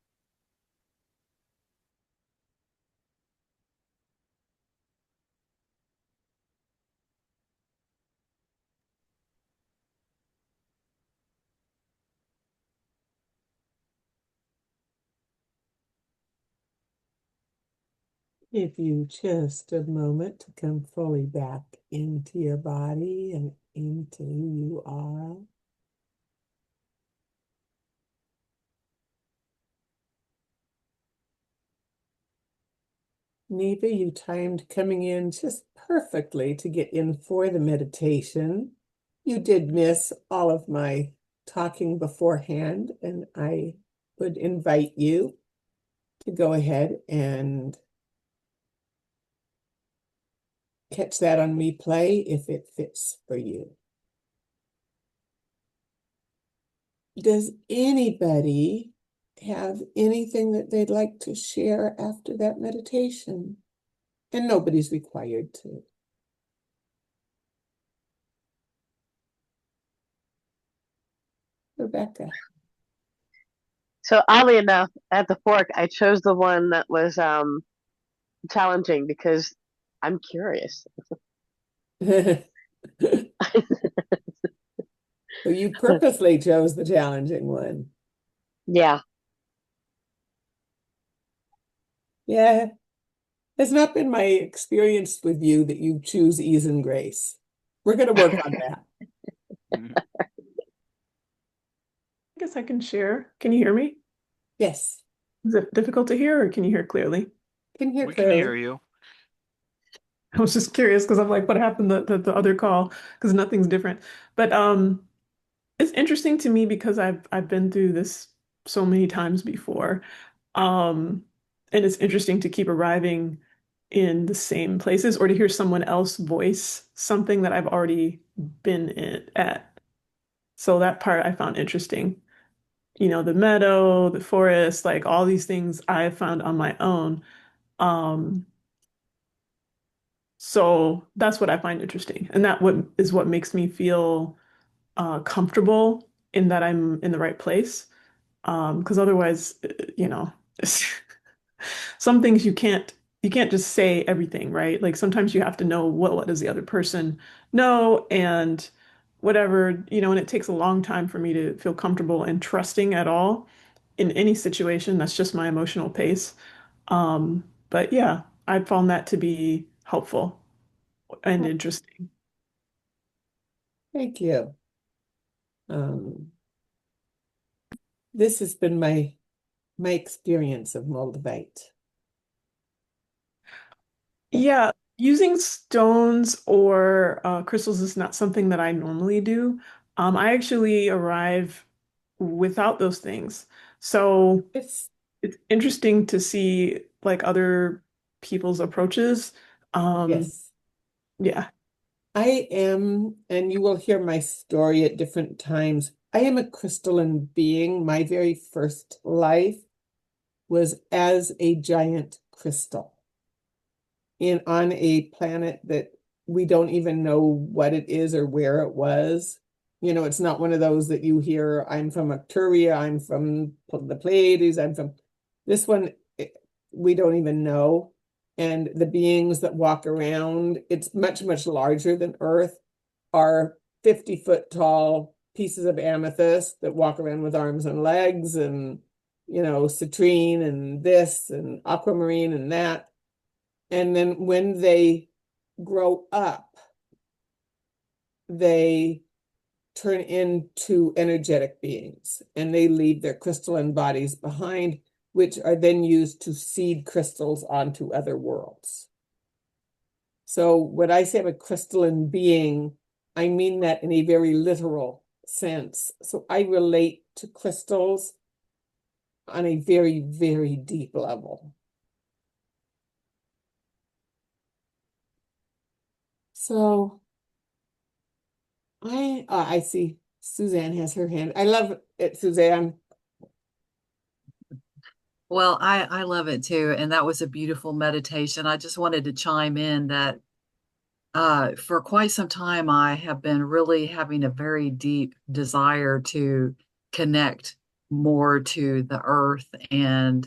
Give you just a moment to come fully back into your body and into who you are. Neva, you timed coming in just perfectly to get in for the meditation. You did miss all of my talking beforehand, and I would invite you to go ahead and catch that on replay if it fits for you. Does anybody have anything that they'd like to share after that meditation? And nobody's required to. Rebecca. So oddly enough, at the fork, I chose the one that was challenging because I'm curious. So you purposely chose the challenging one. Yeah. Yeah. It's not been my experience with you that you choose ease and grace. We're going to work on that. I guess I can share. Can you hear me? Yes. Is it difficult to hear or can you hear clearly? Can hear We clearly. can hear you. I was just curious because I'm like, what happened the other call? Because nothing's different. But it's interesting to me because I've been through this so many times before. Um, and it's interesting to keep arriving in the same places or to hear someone else voice something that I've already been at. So that part I found interesting. You know, the meadow, the forest, like all these things I found on my own. Um, so that's what I find interesting. And that what makes me feel comfortable in that I'm in the right place. Because otherwise, you know, some things you can't just say everything, right? Like sometimes you have to know what does the other person know and whatever, you know, and it takes a long time for me to feel comfortable and trusting at all in any situation. That's just my emotional pace. But yeah, I found that to be helpful and interesting. Thank you. This has been my experience of Moldavite. Yeah, using stones or crystals is not something that I normally do. I actually arrive without those things. So It's it's interesting to see like other people's approaches. Um, yes. yeah. I am, and you will hear my story at different times. I am a crystalline being. My very first life was as a giant crystal on a planet that we don't even know what it is or where it was. You know, it's not one of those that you hear, I'm from Arcturus, I'm from the Pleiades, I'm from this one, we don't even know. And the beings that walk around, it's much, much larger than Earth, are 50-foot tall pieces of amethyst that walk around with arms and legs and, you know, citrine and this and aquamarine and that. And then when they grow up, they turn into energetic beings, and they leave their crystalline bodies behind, which are then used to seed crystals onto other worlds. So when I say I'm a crystalline being, I mean that in a very literal sense. So I relate to crystals on a very, very deep level. So I see Suzanne has her hand. I love it, Suzanne. Well, I love it too, and that was a beautiful meditation. I just wanted to chime in that for quite some time I have been really having a very deep desire to connect more to the earth and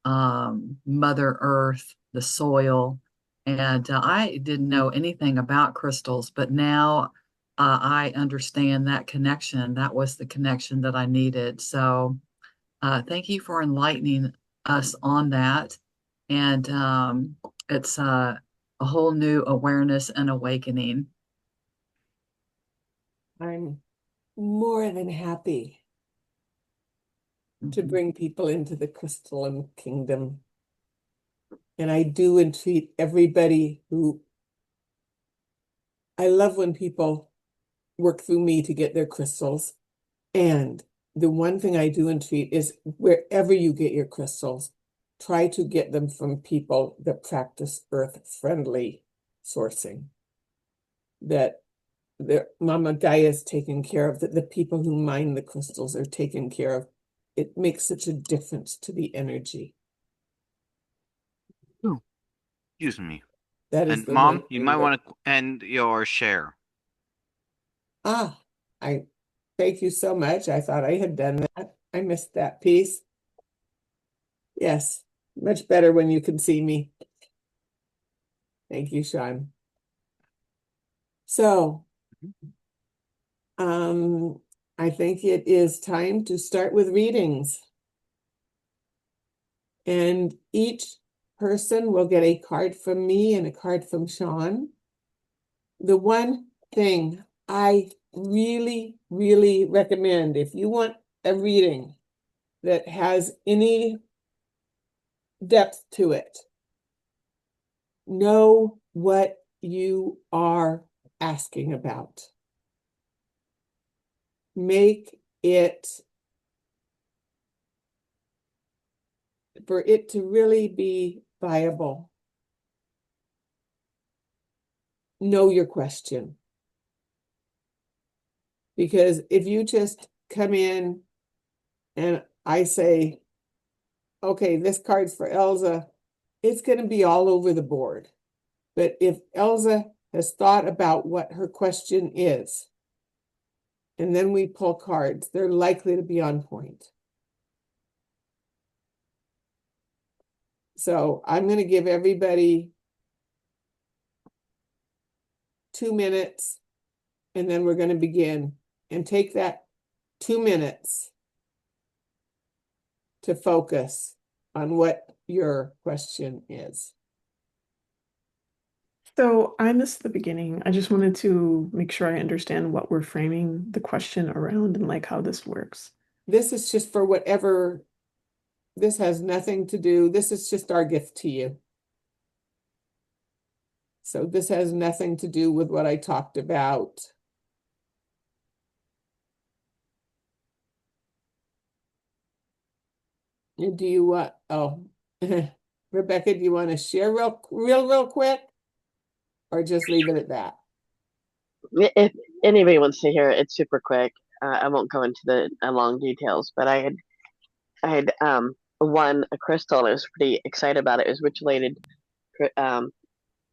Mother Earth, the soil. And I didn't know anything about crystals, but now I understand that connection. That was the connection that I needed. So thank you for enlightening us on that. And it's a whole new awareness and awakening. I'm more than happy to bring people into the crystalline kingdom. And I do entreat everybody who, I love when people work through me to get their crystals. And the one thing I do entreat is wherever you get your crystals, try to get them from people that practice earth-friendly sourcing. That the Mama Gaia is taken care of, that the people who mine the crystals are taken care of. It makes such a difference to the energy. Ooh, excuse me. That is And the one Mom, you thing might that, want to end your share. I thank you so much. I thought I had done that. I missed that piece. Yes, much better when you can see me. Thank you, Sean. So, I think it is time to start with readings. And each person will get a card from me and a card from Sean. The one thing I really, really recommend, if you want a reading that has any depth to it, know what you are asking about. Make it, for it to really be viable, know your question. Because if you just come in and I say, okay, this card's for Elsa, it's going to be all over the board. But if Elsa has thought about what her question is, and then we pull cards, they're likely to be on point. So I'm going to give everybody 2 minutes, and then we're going to begin. And take that 2 minutes to focus on what your question is. So I missed the beginning. I just wanted to make sure I understand what we're framing the question around and like how this works. This is just for whatever, this has nothing to do, this is just our gift to you. So this has nothing to do with what I talked about. Do you want, oh, Rebecca, do you want to share real quick? Or just leave it at that? If anybody wants to hear it, it's super quick. I won't go into the long details, but I had won a crystal and I was pretty excited about it. It was ritualated um,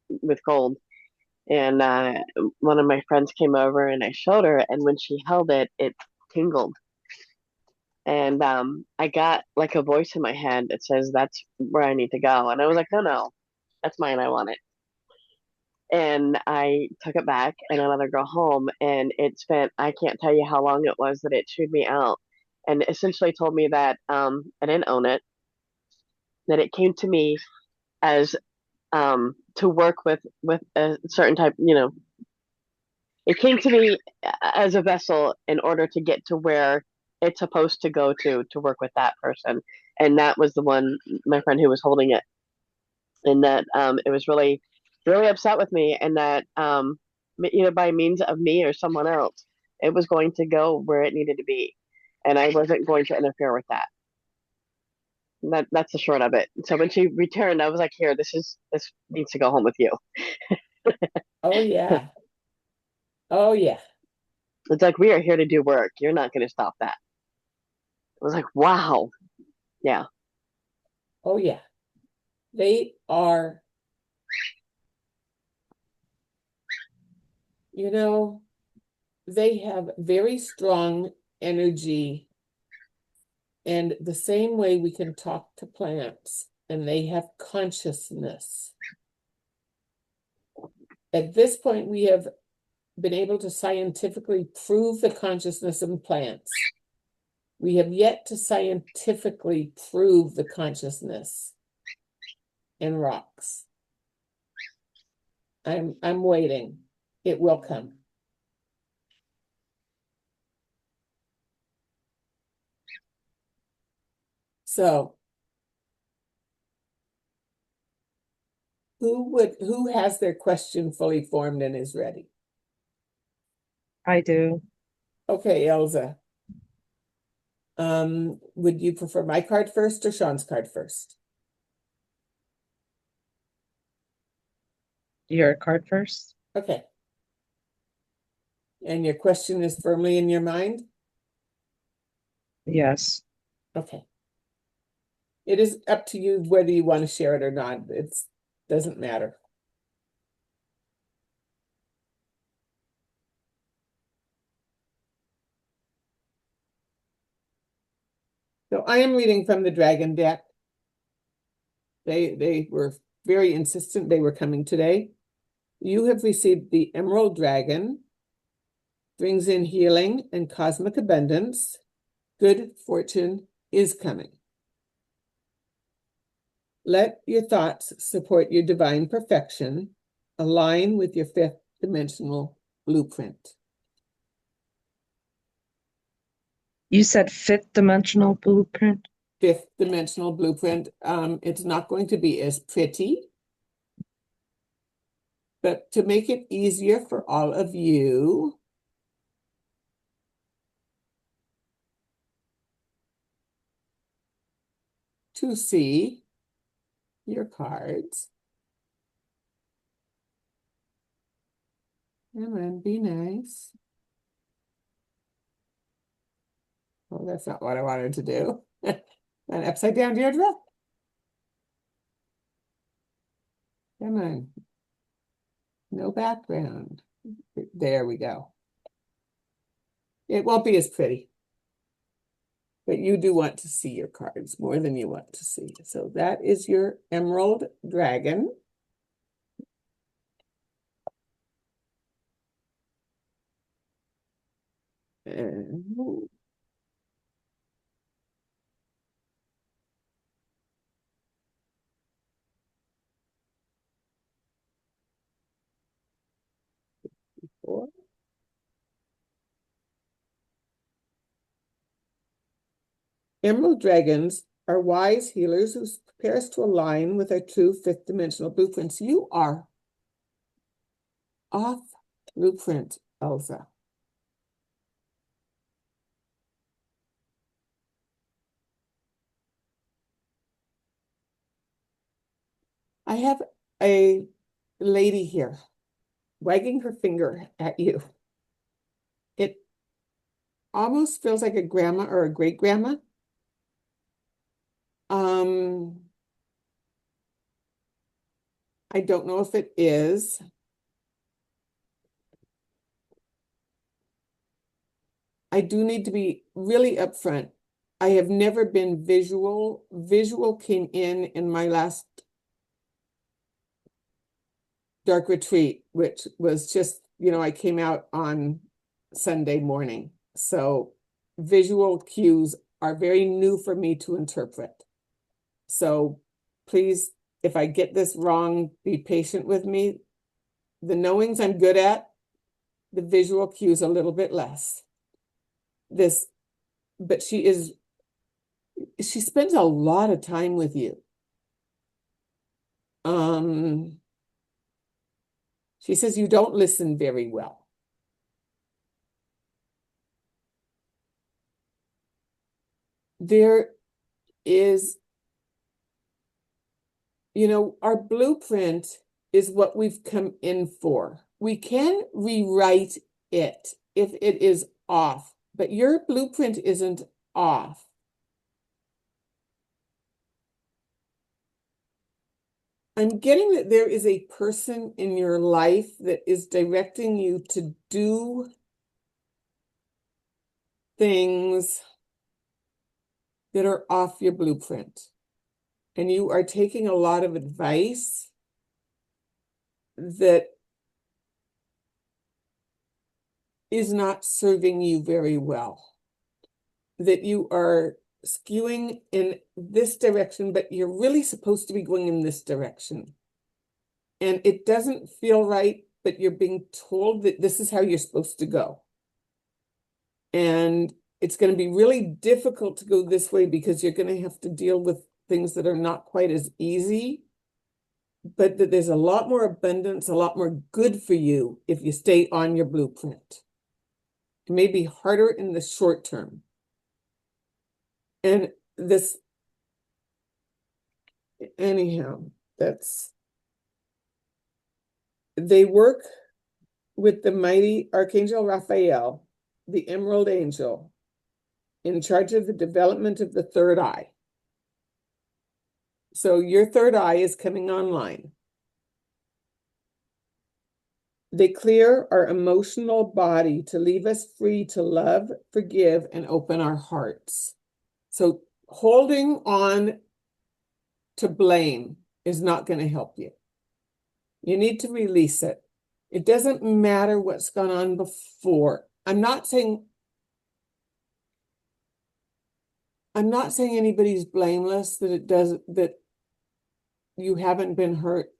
with gold. And one of my friends came over and I showed her, and when she held it, it tingled. And I got like a voice in my head that says, "That's where I need to go." And I was like, "No, no, that's mine. I want it." And I took it back and I let her go home. And it spent, I can't tell you how long it was that it chewed me out and essentially told me that I didn't own it, that it came to me as to work with a certain type, it came to me as a vessel in order to get to where it's supposed to go to work with that person. And that was the one, my friend who was holding it. And that it was really, really upset with me, and that by means of me or someone else, it was going to go where it needed to be. And I wasn't going to interfere with that. That's the short of it. So when she returned, I was like, here, this needs to go home with you. Oh yeah. Oh yeah. It's like, we are here to do work. You're not going to stop that. I was like, wow. Yeah. Oh yeah. They are, they have very strong energy, and the same way we can talk to plants and they have consciousness. At this point, we have been able to scientifically prove the consciousness in plants. We have yet to scientifically prove the consciousness in rocks. I'm waiting. It will come. So who has their question fully formed and is ready? I do. Okay, Elsa. Would you prefer my card first or Sean's card first? Your card first. Okay. And your question is firmly in your mind? Yes. Okay. It is up to you whether you want to share it or not. It doesn't matter. So I am reading from the Dragon deck. They were very insistent they were coming today. You have received the Emerald Dragon. Brings in healing and cosmic abundance. Good fortune is coming. Let your thoughts support your divine perfection. Align with your fifth dimensional blueprint. You said fifth dimensional blueprint? Fifth dimensional blueprint. It's not going to be as pretty, but to make it easier for all of you, to see your cards. And then be nice. Oh, that's not what I wanted to do. And upside down, Deirdre. Come on. No background. There we go. It won't be as pretty. But you do want to see your cards more than you want to see. So that is your Emerald Dragon. And four. Emerald Dragons are wise healers who prepare us to align with our true fifth dimensional blueprints. You are off blueprint, Elsa. I have a lady here wagging her finger at you. It almost feels like a grandma or a great grandma. I don't know if it is. I do need to be really upfront. I have never been visual. Visual came in my last dark retreat, which was just, I came out on Sunday morning. So visual cues are very new for me to interpret. So please, if I get this wrong, be patient with me. The knowings I'm good at, the visual cues a little bit less. But she spends a lot of time with you. She says you don't listen very well. There is, our blueprint is what we've come in for. We can rewrite it if it is off, but your blueprint isn't off. I'm getting that there is a person in your life that is directing you to do things that are off your blueprint. And you are taking a lot of advice that is not serving you very well. That you are skewing in this direction, but you're really supposed to be going in this direction. And it doesn't feel right, but you're being told that this is how you're supposed to go. And it's going to be really difficult to go this way because you're going to have to deal with things that are not quite as easy, but that there's a lot more abundance, a lot more good for you if you stay on your blueprint. It may be harder in the short term. And anyhow, they work with the mighty Archangel Raphael, the Emerald Angel, in charge of the development of the third eye. So your third eye is coming online. They clear our emotional body to leave us free to love, forgive, and open our hearts. So holding on to blame is not going to help you. You need to release it. It doesn't matter what's gone on before. I'm not saying anybody's blameless, that you haven't been hurt,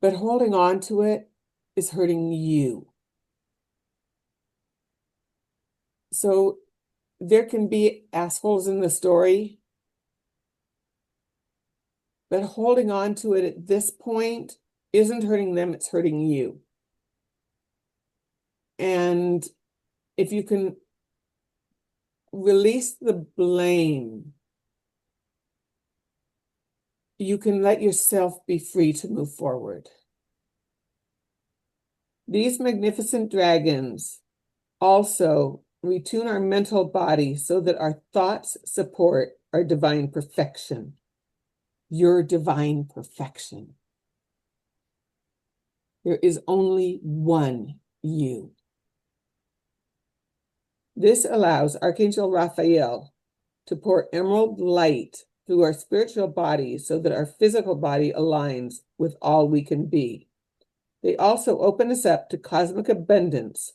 but holding on to it is hurting you. So there can be assholes in the story, but holding on to it at this point isn't hurting them, it's hurting you. And if you can release the blame, you can let yourself be free to move forward. These magnificent dragons also retune our mental body so that our thoughts support our divine perfection. Your divine perfection. There is only one you. This allows Archangel Raphael to pour emerald light through our spiritual body so that our physical body aligns with all we can be. They also open us up to cosmic abundance.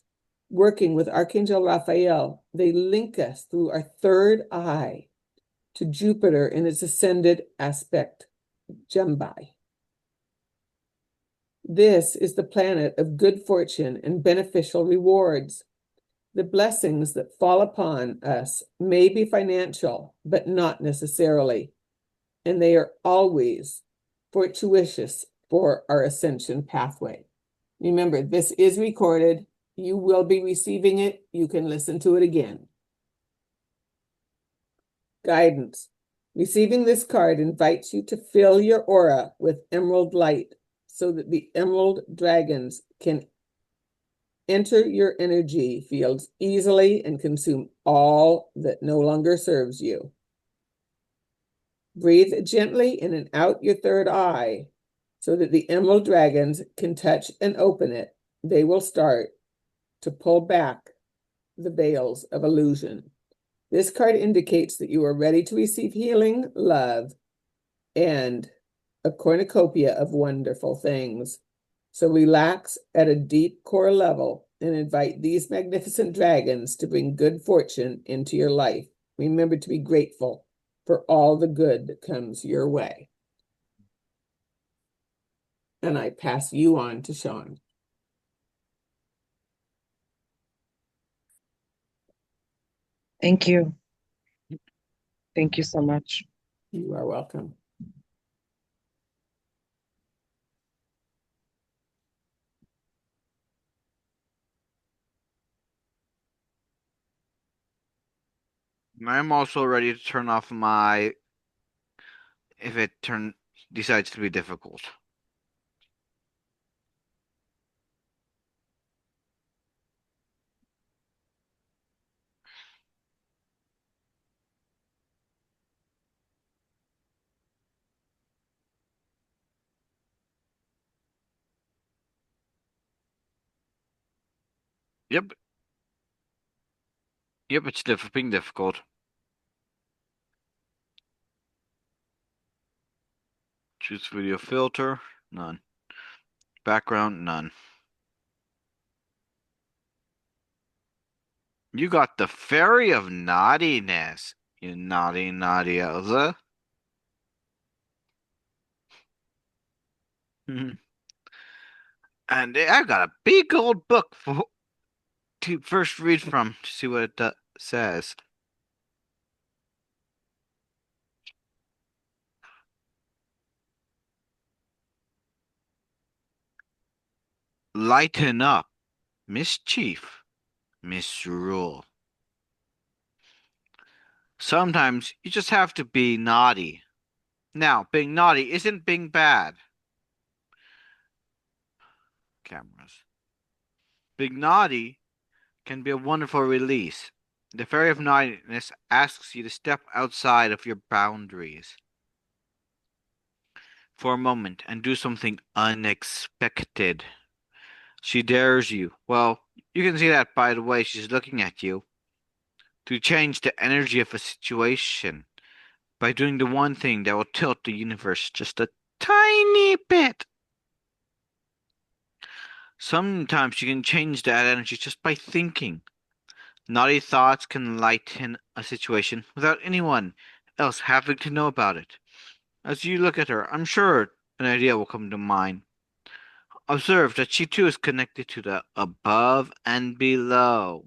Working with Archangel Raphael, they link us through our third eye to Jupiter in its ascended aspect, Jumbai. This is the planet of good fortune and beneficial rewards. The blessings that fall upon us may be financial, but not necessarily, and they are always fortuitous for our ascension pathway. Remember, this is recorded. You will be receiving it. You can listen to it again. Guidance. Receiving this card invites you to fill your aura with emerald light so that the emerald dragons can enter your energy fields easily and consume all that no longer serves you. Breathe gently in and out your third eye so that the emerald dragons can touch and open it. They will start to pull back the veils of illusion. This card indicates that you are ready to receive healing, love, and a cornucopia of wonderful things. So relax at a deep core level and invite these magnificent dragons to bring good fortune into your life. Remember to be grateful for all the good that comes your way. And I pass you on to Sean. Thank you. Thank you so much. You are welcome. I'm also ready to turn off my if it decides to be difficult. Yep. Yep, it's being difficult. Choose video filter, none. Background, none. You got the fairy of naughtiness, you naughty, naughty Elsa. And I got a big old book to first read from to see what it says. Lighten up, mischief, misrule. Sometimes you just have to be naughty. Now, being naughty isn't being bad. Cameras. Being naughty can be a wonderful release. The fairy of naughtiness asks you to step outside of your boundaries for a moment and do something unexpected. She dares you. Well, you can see that by the way she's looking at you. To change the energy of a situation by doing the one thing that will tilt the universe just a tiny bit. Sometimes you can change that energy just by thinking. Naughty thoughts can lighten a situation without anyone else having to know about it. As you look at her, I'm sure an idea will come to mind. Observe that she too is connected to the above and below.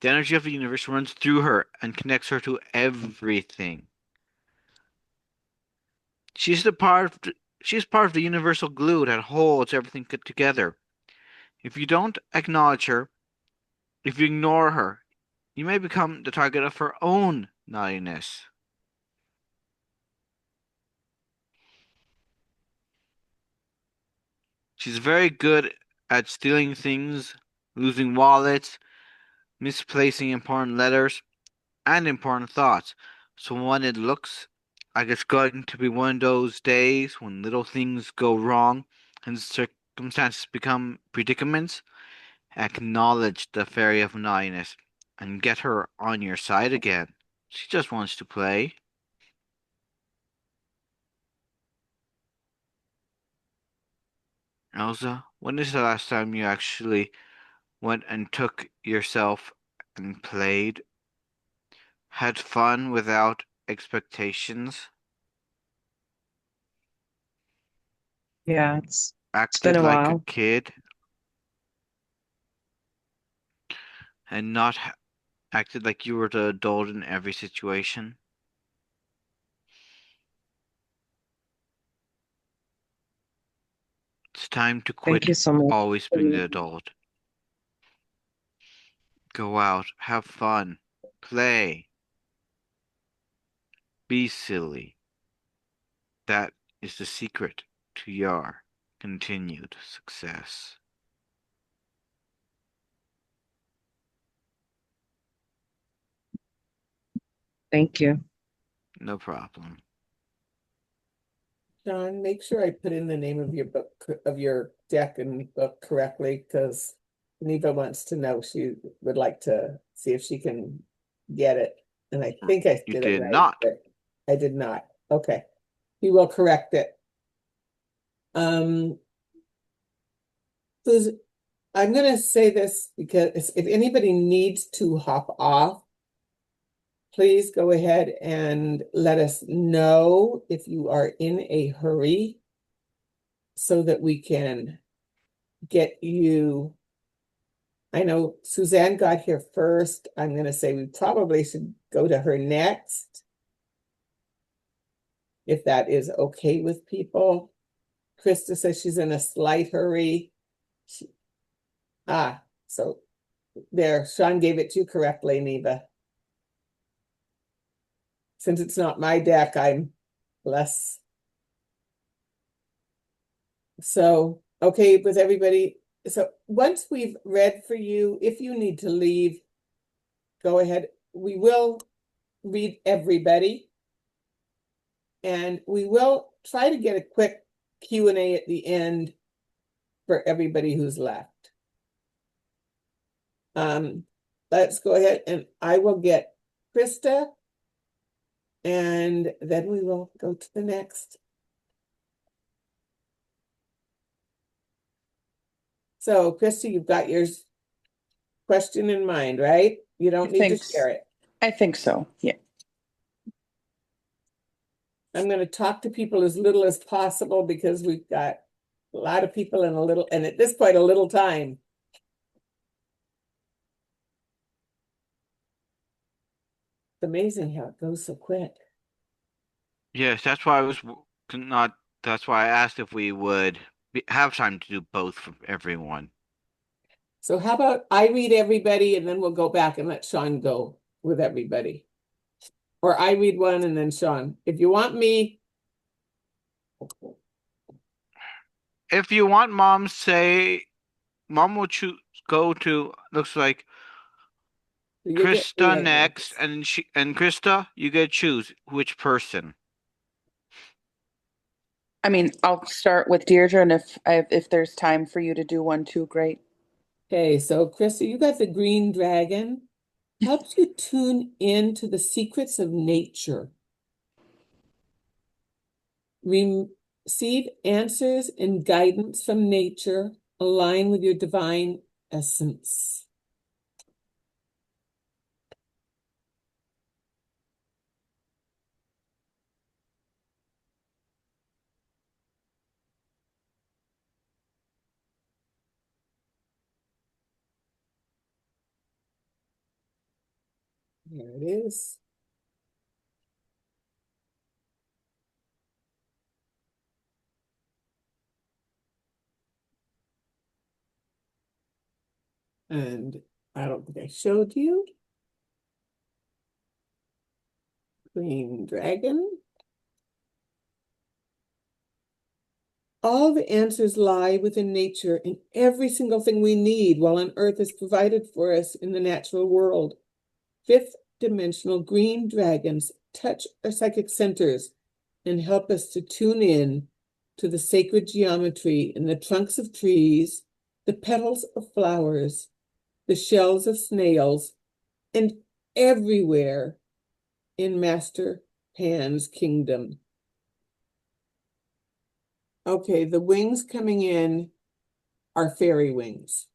The energy of the universe runs through her and connects her to everything. She's part of the universal glue that holds everything together. If you don't acknowledge her, if you ignore her, you may become the target of her own naughtiness. She's very good at stealing things, losing wallets, misplacing important letters, and important thoughts. So when it looks like it's going to be one of those days when little things go wrong and circumstances become predicaments, acknowledge the fairy of naughtiness and get her on your side again. She just wants to play. Elsa, when is the last time you actually went and took yourself and played? Had fun without expectations? Yeah, it's been Acted a like a while. kid and not acted like you were the adult in every situation? It's time to Thank you quit so much. always being the adult. Go out, have fun, play, be silly. That is the secret to your continued success. Thank you. No problem. John, make sure I put in the name of your book, of your deck and book correctly, because Neva wants to know. She would like to see if she can get it. And I think I You did it did right, not. but I did not. Okay. We will correct it. Susan, I'm gonna say this because if anybody needs to hop off, please go ahead and let us know if you are in a hurry so that we can get you I know Suzanne got here first. I'm going to say we probably should go to her next, if that is okay with people. Krista says she's in a slight hurry. So there, Sean gave it to you correctly, Neva. Since it's not my deck, I'm less. So, okay with everybody. So once we've read for you, if you need to leave, go ahead. We will read everybody. And we will try to get a quick Q&A at the end for everybody who's left. Let's go ahead and I will get Krista, and then we will go to the next. So, Krista, you've got your question in mind, right? You don't need to share it. I think so, yeah. I'm going to talk to people as little as possible because we've got a lot of people in a little, and at this point, a little time. It's amazing how it goes so quick. Yes, that's why I was not. That's why I asked if we would have time to do both for everyone. So how about I read everybody and then we'll go back and let Sean go with everybody. Or I read one and then Sean. If you want me. If you want Mom, say Mom will go to, looks like Krista next, and Krista, you get to choose which person. I mean, I'll start with Deirdre, and if there's time for you to do one too, great. Okay, so Krista, you got the green dragon. Helps you tune into the secrets of nature. Receive answers and guidance from nature. Align with your divine essence. There it is. And I don't think I showed you. Green dragon. All the answers lie within nature in every single thing we need while on earth is provided for us in the natural world. Fifth dimensional green dragons touch our psychic centers and help us to tune in to the sacred geometry in the trunks of trees, the petals of flowers, the shells of snails, and everywhere in Master Pan's kingdom. Okay, the wings coming in are fairy wings.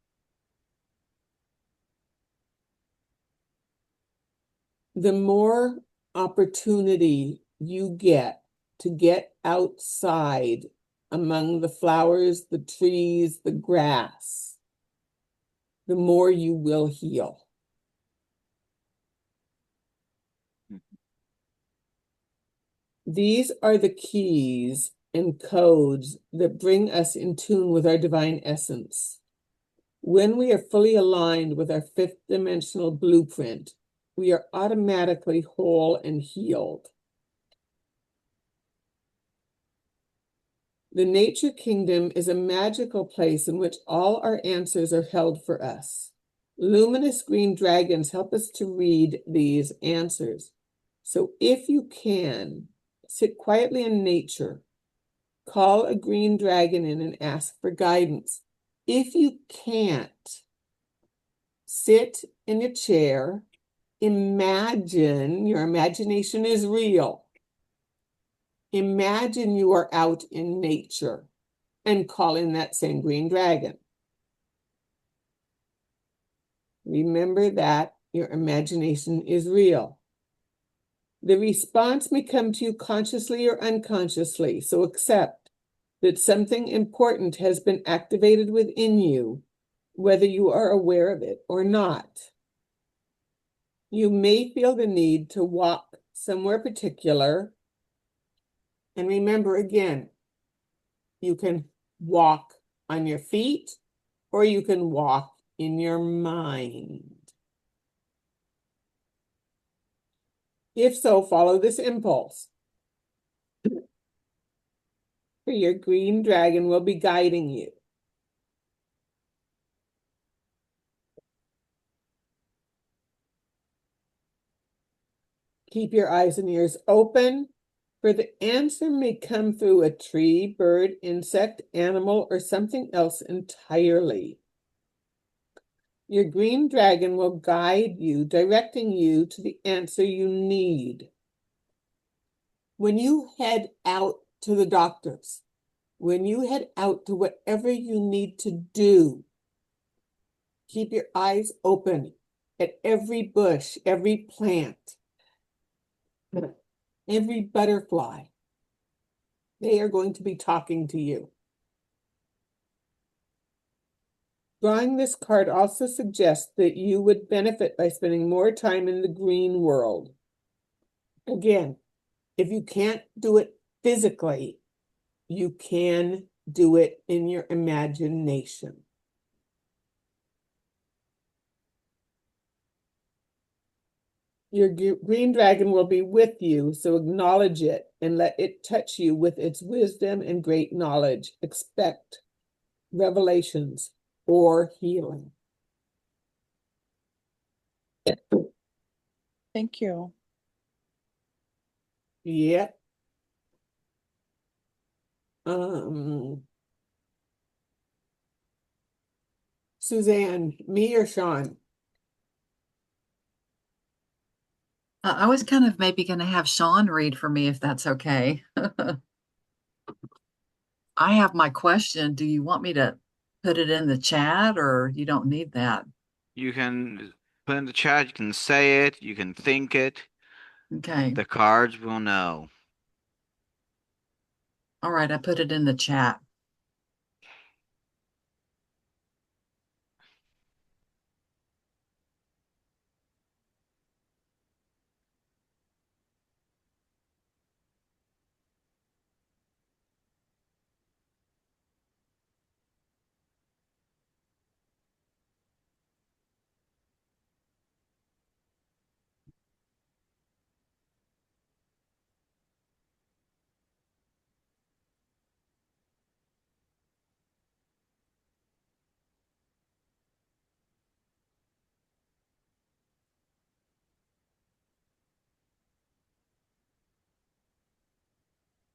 The more opportunity you get to get outside among the flowers, the trees, the grass, the more you will heal. These are the keys and codes that bring us in tune with our divine essence. When we are fully aligned with our fifth dimensional blueprint, we are automatically whole and healed. The nature kingdom is a magical place in which all our answers are held for us. Luminous green dragons help us to read these answers. So if you can, sit quietly in nature, call a green dragon in and ask for guidance. If you can't, sit in a chair, imagine, your imagination is real. Imagine you are out in nature and call in that same green dragon. Remember that your imagination is real. The response may come to you consciously or unconsciously, so accept that something important has been activated within you whether you are aware of it or not. You may feel the need to walk somewhere particular. And remember again, you can walk on your feet or you can walk in your mind. If so, follow this impulse. For your green dragon will be guiding you. Keep your eyes and ears open, for the answer may come through a tree, bird, insect, animal, or something else entirely. Your green dragon will guide you, directing you to the answer you need. When you head out to the doctors, when you head out to whatever you need to do, keep your eyes open at every bush, every plant, every butterfly. They are going to be talking to you. Drawing this card also suggests that you would benefit by spending more time in the green world. Again, if you can't do it physically, you can do it in your imagination. Your green dragon will be with you, so acknowledge it and let it touch you with its wisdom and great knowledge. Expect revelations or healing. Thank you. Yep. Suzanne, me or Sean? I was kind of maybe going to have Sean read for me if that's okay. I have my question. Do you want me to put it in the chat or you don't need that? You can put in the chat, you can say it, you can think it. Okay. The cards will know. All right, I put it in the chat.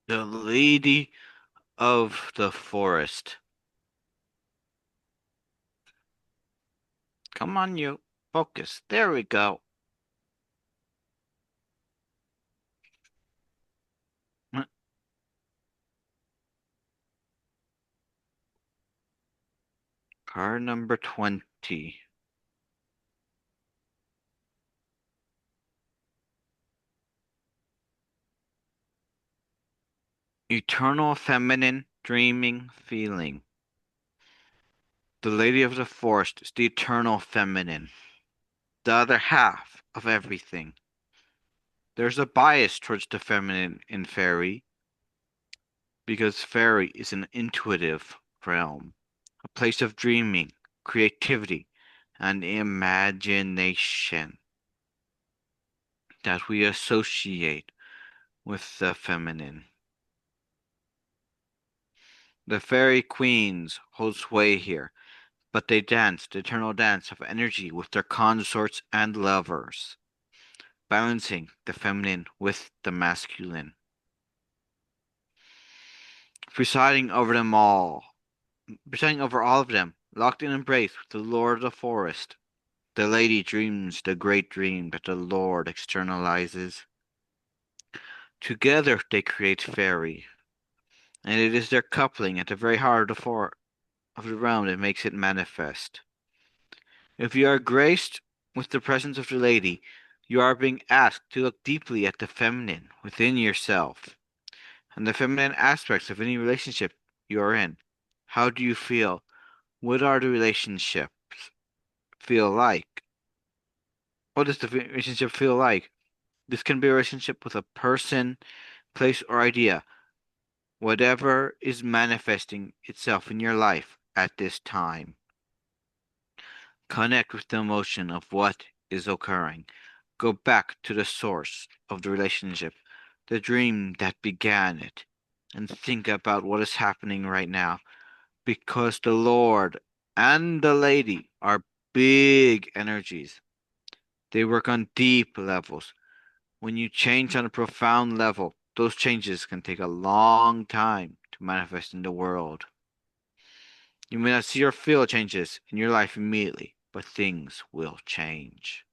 The lady of the forest. Come on, you. Focus. There we go. Card number 20. Eternal feminine dreaming feeling. The lady of the forest is the eternal feminine, the other half of everything. There's a bias towards the feminine in fairy because fairy is an intuitive realm, a place of dreaming, creativity, and imagination that we associate with the feminine. The fairy queens hold sway here, but they dance the eternal dance of energy with their consorts and lovers, balancing the feminine with the masculine, presiding over them all, presiding over all of them, locked in embrace with the lord of the forest. The lady dreams the great dream that the lord externalizes. Together they create fairy, and it is their coupling at the very heart of the realm that makes it manifest. If you are graced with the presence of the lady, you are being asked to look deeply at the feminine within yourself and the feminine aspects of any relationship you are in. How do you feel What are the relationships feel like? What does the relationship feel like? This can be a relationship with a person, place, or idea. Whatever is manifesting itself in your life at this time. Connect with the emotion of what is occurring. Go back to the source of the relationship, the dream that began it, and think about what is happening right now. Because the Lord and the Lady are big energies. They work on deep levels. When you change on a profound level, those changes can take a long time to manifest in the world. You may not see or feel changes in your life immediately, but things will change.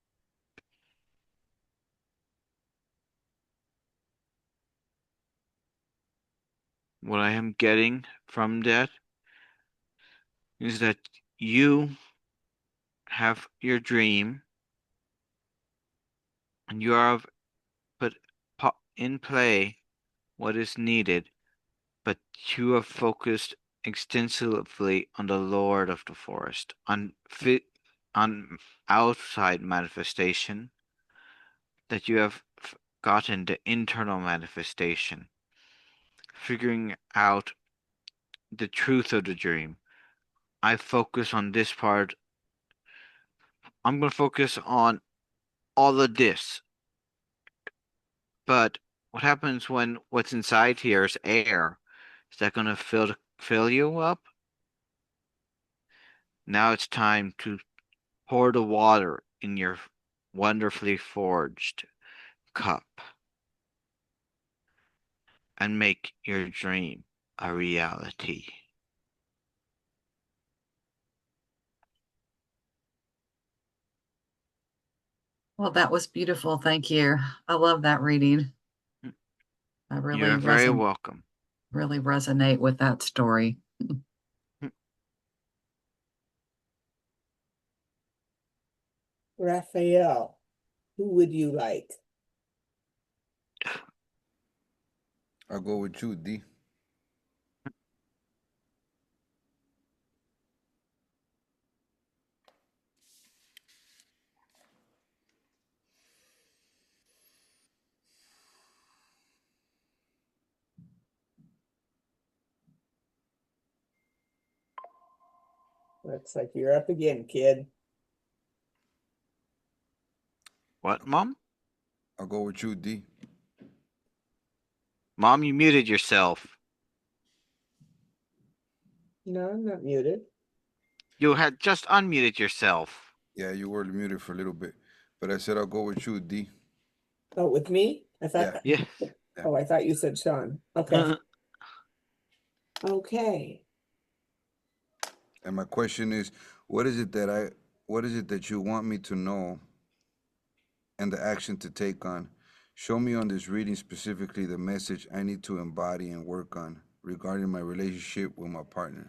What I am getting from that is that you have your dream and you have put in play what is needed, but you have focused extensively on the Lord of the forest, on outside manifestation, that you have gotten the internal manifestation, figuring out the truth of the dream. I focus on this part. I'm going to focus on all of this. But what happens when what's inside here is air? Is that going to fill you up? Now it's time to pour the water in your wonderfully forged cup and make your dream a reality. Well, that was beautiful. Thank you. I love that reading. I You're very welcome. Really resonate with that story. Raphael, who would you like? I'll go with you, D. Looks like you're up again, kid. What, Mom? I'll go with you, D. Mom, you muted yourself. No, I'm not muted. You had just unmuted yourself. Yeah, you were muted for a little bit, but I said I'll go with you, D. Oh, with me? I thought. Yeah. Oh, I thought you said Sean. Okay. Okay. And my question is, what is it that you want me to know and the action to take on? Show me on this reading specifically the message I need to embody and work on regarding my relationship with my partner.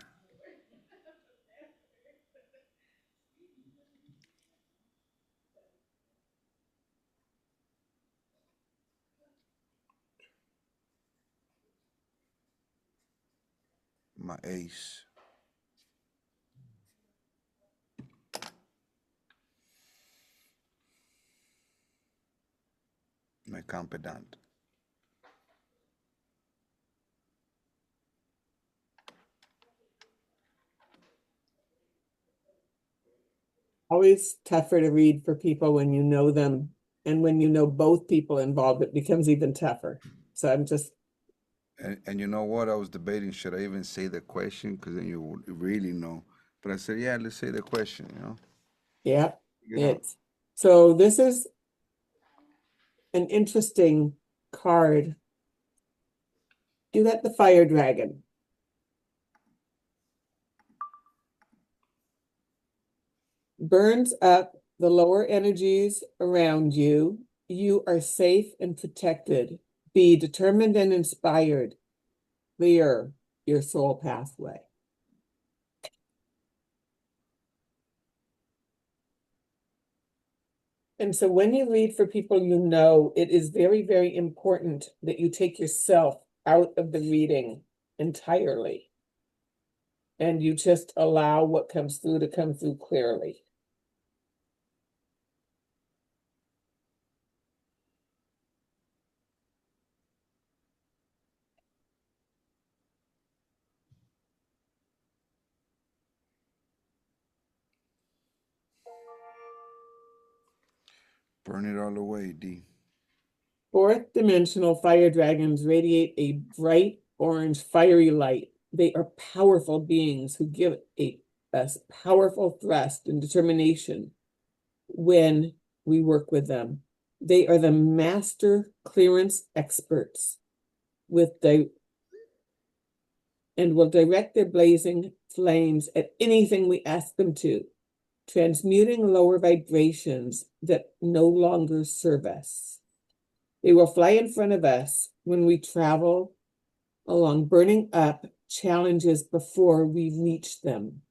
My ace. My confidant. Always tougher to read for people when you know them. And when you know both people involved, it becomes even tougher. So I'm just. And you know what? I was debating, should I even say the question? Because then you would really know. But I said, yeah, let's say the question, you know? Yeah, it's. So this is an interesting card. You got the fire dragon. Burns up the lower energies around you. You are safe and protected. Be determined and inspired. Clear your soul pathway. And so when you read for people you know, it is very, very important that you take yourself out of the reading entirely. And you just allow what comes through to come through clearly. Burn it all away, D. Fourth dimensional fire dragons radiate a bright orange fiery light. They are powerful beings who give us powerful thrust and determination when we work with them. They are the master clearance experts and will direct their blazing flames at anything we ask them to, transmuting lower vibrations that no longer serve us. They will fly in front of us when we travel along burning up challenges before we reach them.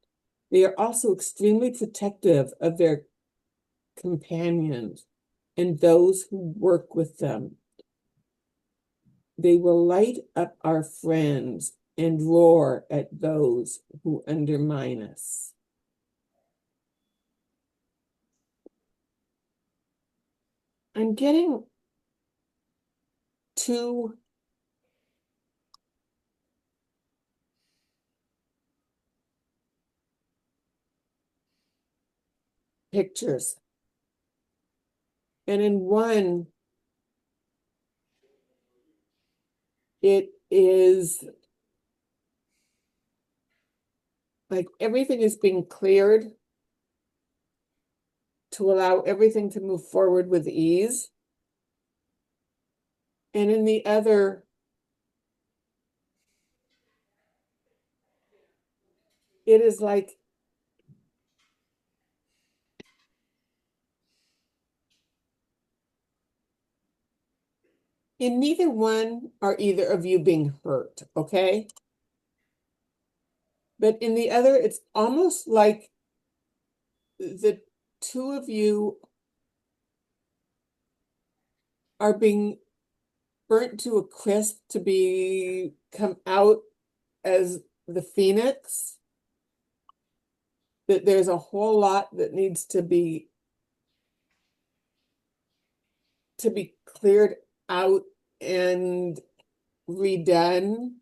They are also extremely protective of their companions and those who work with them. They will light up our friends and roar at those who undermine us. I'm getting two pictures. And in one, it is like everything is being cleared to allow everything to move forward with ease. And in the other, it is like in neither one are either of you being hurt, okay? But in the other, it's almost like the two of you are being burnt to a crisp to come out as the phoenix. That there's a whole lot that needs to be cleared out and redone.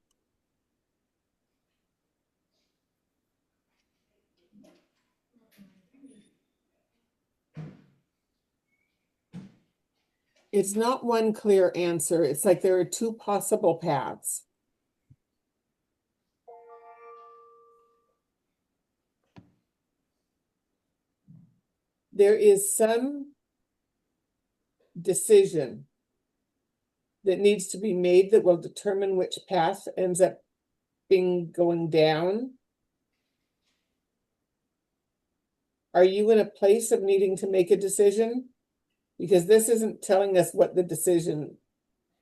It's not one clear answer. It's like there are two possible paths. There is some decision that needs to be made that will determine which path ends up going down. Are you in a place of needing to make a decision? Because this isn't telling us what the decision,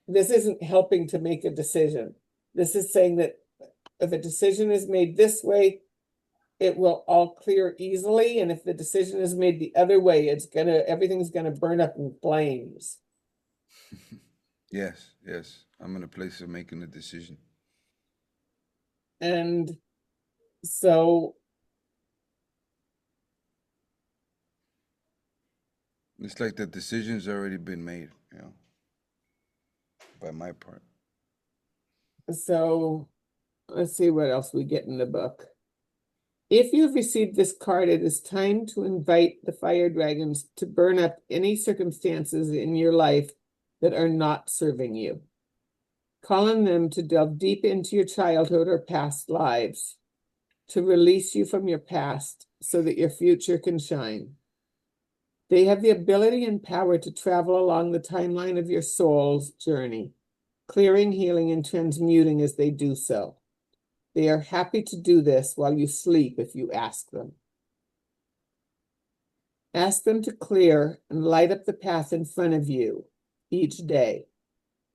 this isn't helping to make a decision. This is saying that if a decision is made this way, it will all clear easily. And if the decision is made the other way, everything's gonna burn up in flames. Yes, yes. I'm in a place of making a decision. And so it's like the decision's already been made, by my part. So let's see what else we get in the book. If you've received this card, it is time to invite the fire dragons to burn up any circumstances in your life that are not serving you. Call on them to delve deep into your childhood or past lives, to release you from your past so that your future can shine. They have the ability and power to travel along the timeline of your soul's journey, clearing, healing, and transmuting as they do so. They are happy to do this while you sleep if you ask them. Ask them to clear and light up the path in front of you each day.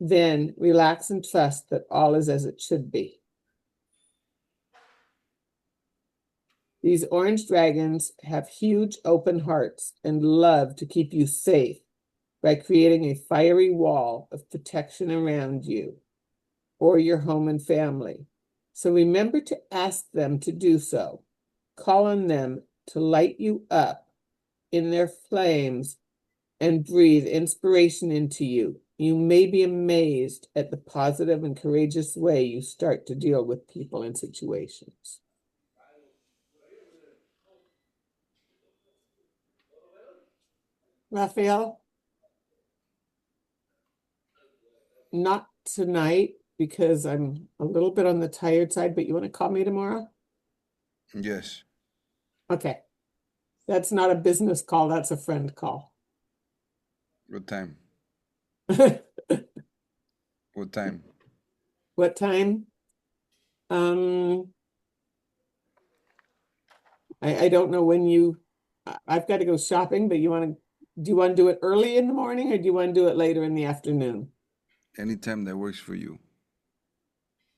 Then relax and trust that all is as it should be. These orange dragons have huge open hearts and love to keep you safe by creating a fiery wall of protection around you or your home and family, So remember to ask them to do so. Call on them to light you up in their flames and breathe inspiration into you. You may be amazed at the positive and courageous way you start to deal with people and situations. Raphael? Not tonight because I'm a little bit on the tired side, but you want to call me tomorrow? Yes. Okay. That's not a business call, that's a friend call. What time? What time? What time? Um, I don't know when I've got to go shopping, but do you want to do it early in the morning or do you want to do it later in the afternoon? Anytime that works for you.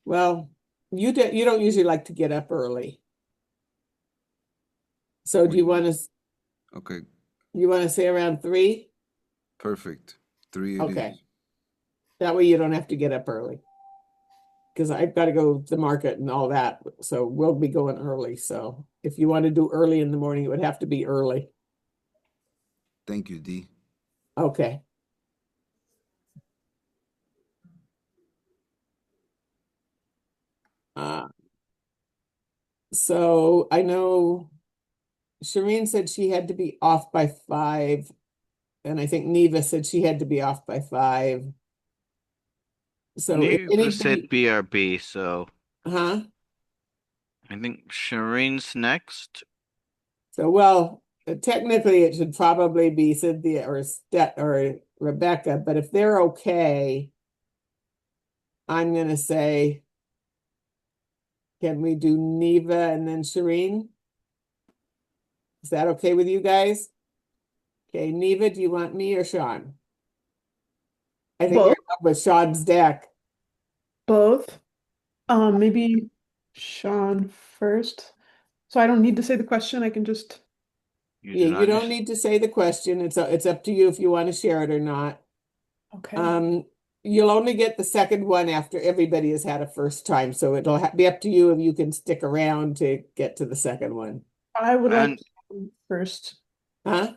Well, you don't usually like to get up early. So do Okay, you want to say around 3? perfect. 3 it Okay. is. That way you don't have to get up early. Because I've got to go to the market and all that. So we'll be going early. So if you want to do early in the morning, it would have to be early. Thank you, D. Okay. So I know Shireen said she had to be off by 5, and I think Neva said she had to be off by 5. So if Neva said anybody, BRB, so huh? I think Shireen's next. So well, technically it should probably be Cynthia or Rebecca, but if they're okay, I'm gonna say, can we do Neva and then Shireen? Is that okay with you guys? Okay, Neva, do you want me or Sean? I think you're Both. up with Sean's deck. Both. Maybe Sean first. So I don't need to say the question. I can just. You Yeah, do you not don't just need to say the question. It's up to you if you want to share it or not. Okay. You'll only get the second one after everybody has had a first time, so it'll be up to you if you can stick around to get to the second one. I would like and Sean first. Huh?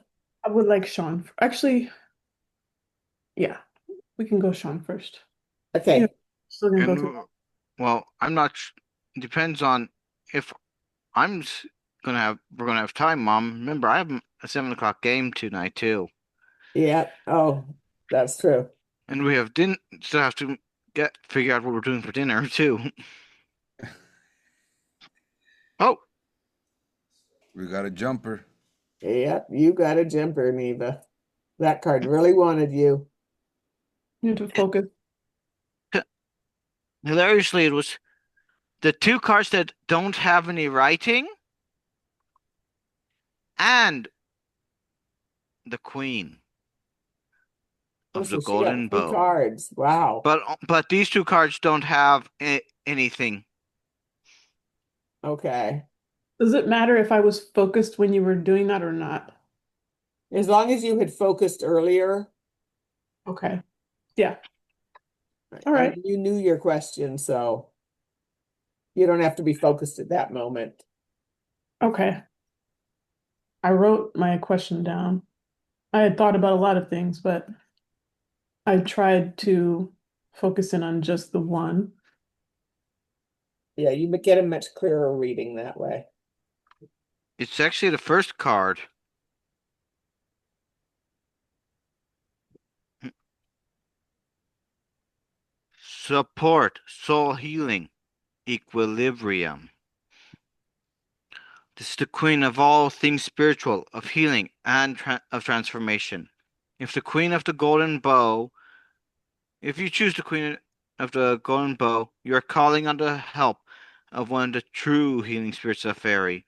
I would like Sean. Actually, yeah, we can go Sean first. Yeah, Okay. still gonna go through. and well, I'm not. Depends on if I'm we're gonna have time, Mom. Remember, I have a 7 o'clock game tonight too, Yeah. Oh, that's true. and we have still have to figure out what we're doing for dinner too. Oh, We got a jumper. Yep, you got a jumper, Neva. That card really wanted you. You need to focus. hilariously, it was the two cards that don't have any writing and the Queen Oh, of the so she got Golden 3 Bow. cards. Wow. But these two cards don't have anything. Okay. Does it matter if I was focused when you were doing that or not? As long as you had focused earlier Okay. Yeah. All right. and you knew your question, so you don't have to be focused at that moment. Okay. I wrote my question down. I had thought about a lot of things, but I tried to focus in on just the one. Yeah, you would get a much clearer reading that way. It's actually the first card. Support, soul healing, equilibrium. This is the queen of all things spiritual, of healing, and of transformation. If the queen of the golden bow, if you choose the queen of the golden bow, you are calling on the help of one of the true healing spirits of fairy.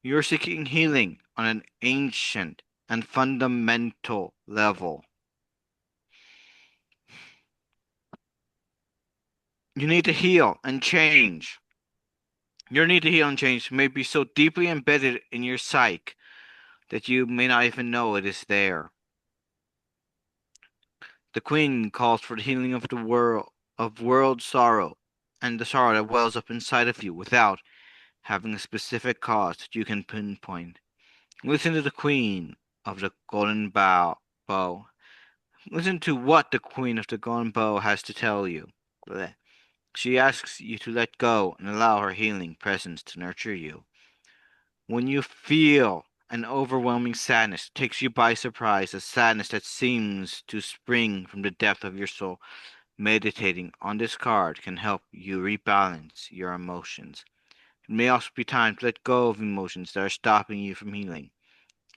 You are seeking healing on an ancient and fundamental level. You need to heal and change. Your need to heal and change may be so deeply embedded in your psyche that you may not even know it is there. The Queen calls for the healing of the world sorrow and the sorrow that wells up inside of you without having a specific cause that you can pinpoint. Listen to the Queen of the Golden Bow. Listen to what the Queen of the Golden Bow has to tell you. Bleh. She asks you to let go and allow her healing presence to nurture you. When you feel an overwhelming sadness takes you by surprise, a sadness that seems to spring from the depth of your soul, meditating on this card can help you rebalance your emotions. It may also be time to let go of emotions that are stopping you from healing.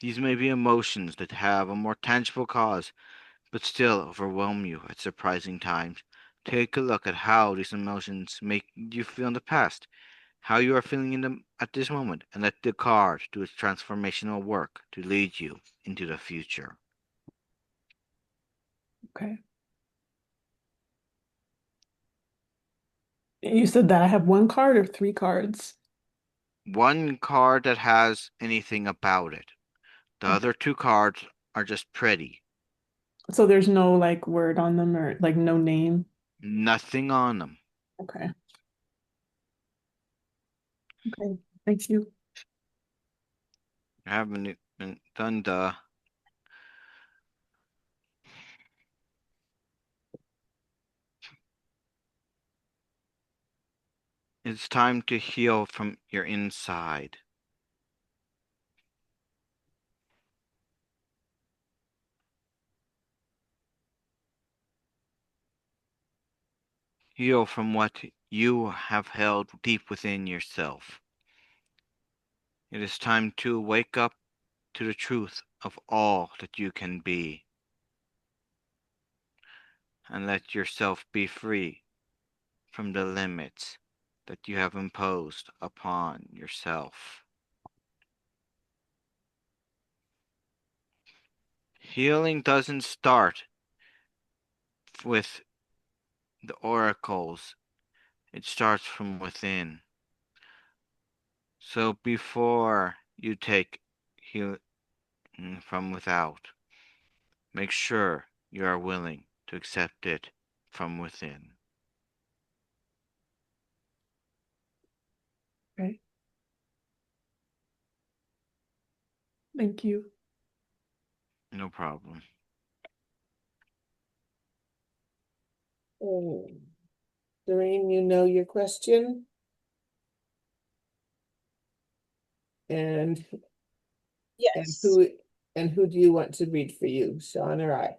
These may be emotions that have a more tangible cause, but still overwhelm you at surprising times. Take a look at how these emotions make you feel in the past, how you are feeling in them at this moment, and let the card do its transformational work to lead you into the future. Okay. You said that I have one card or three cards? One card that has anything about it. The other two cards are just pretty. So there's no like word on them or like no name? Nothing on them. Okay. Okay. Thank you. I haven't even done the. It's time to heal from your inside. Heal from what you have held deep within yourself. It is time to wake up to the truth of all that you can be and let yourself be free from the limits that you have imposed upon yourself. Healing doesn't start with the oracles, it starts from within. So before you take healing from without, make sure you are willing to accept it from within. Okay. Thank you. No problem. Oh, Doreen, you know your question? And Yes. who do you want to read for you, Sean or I?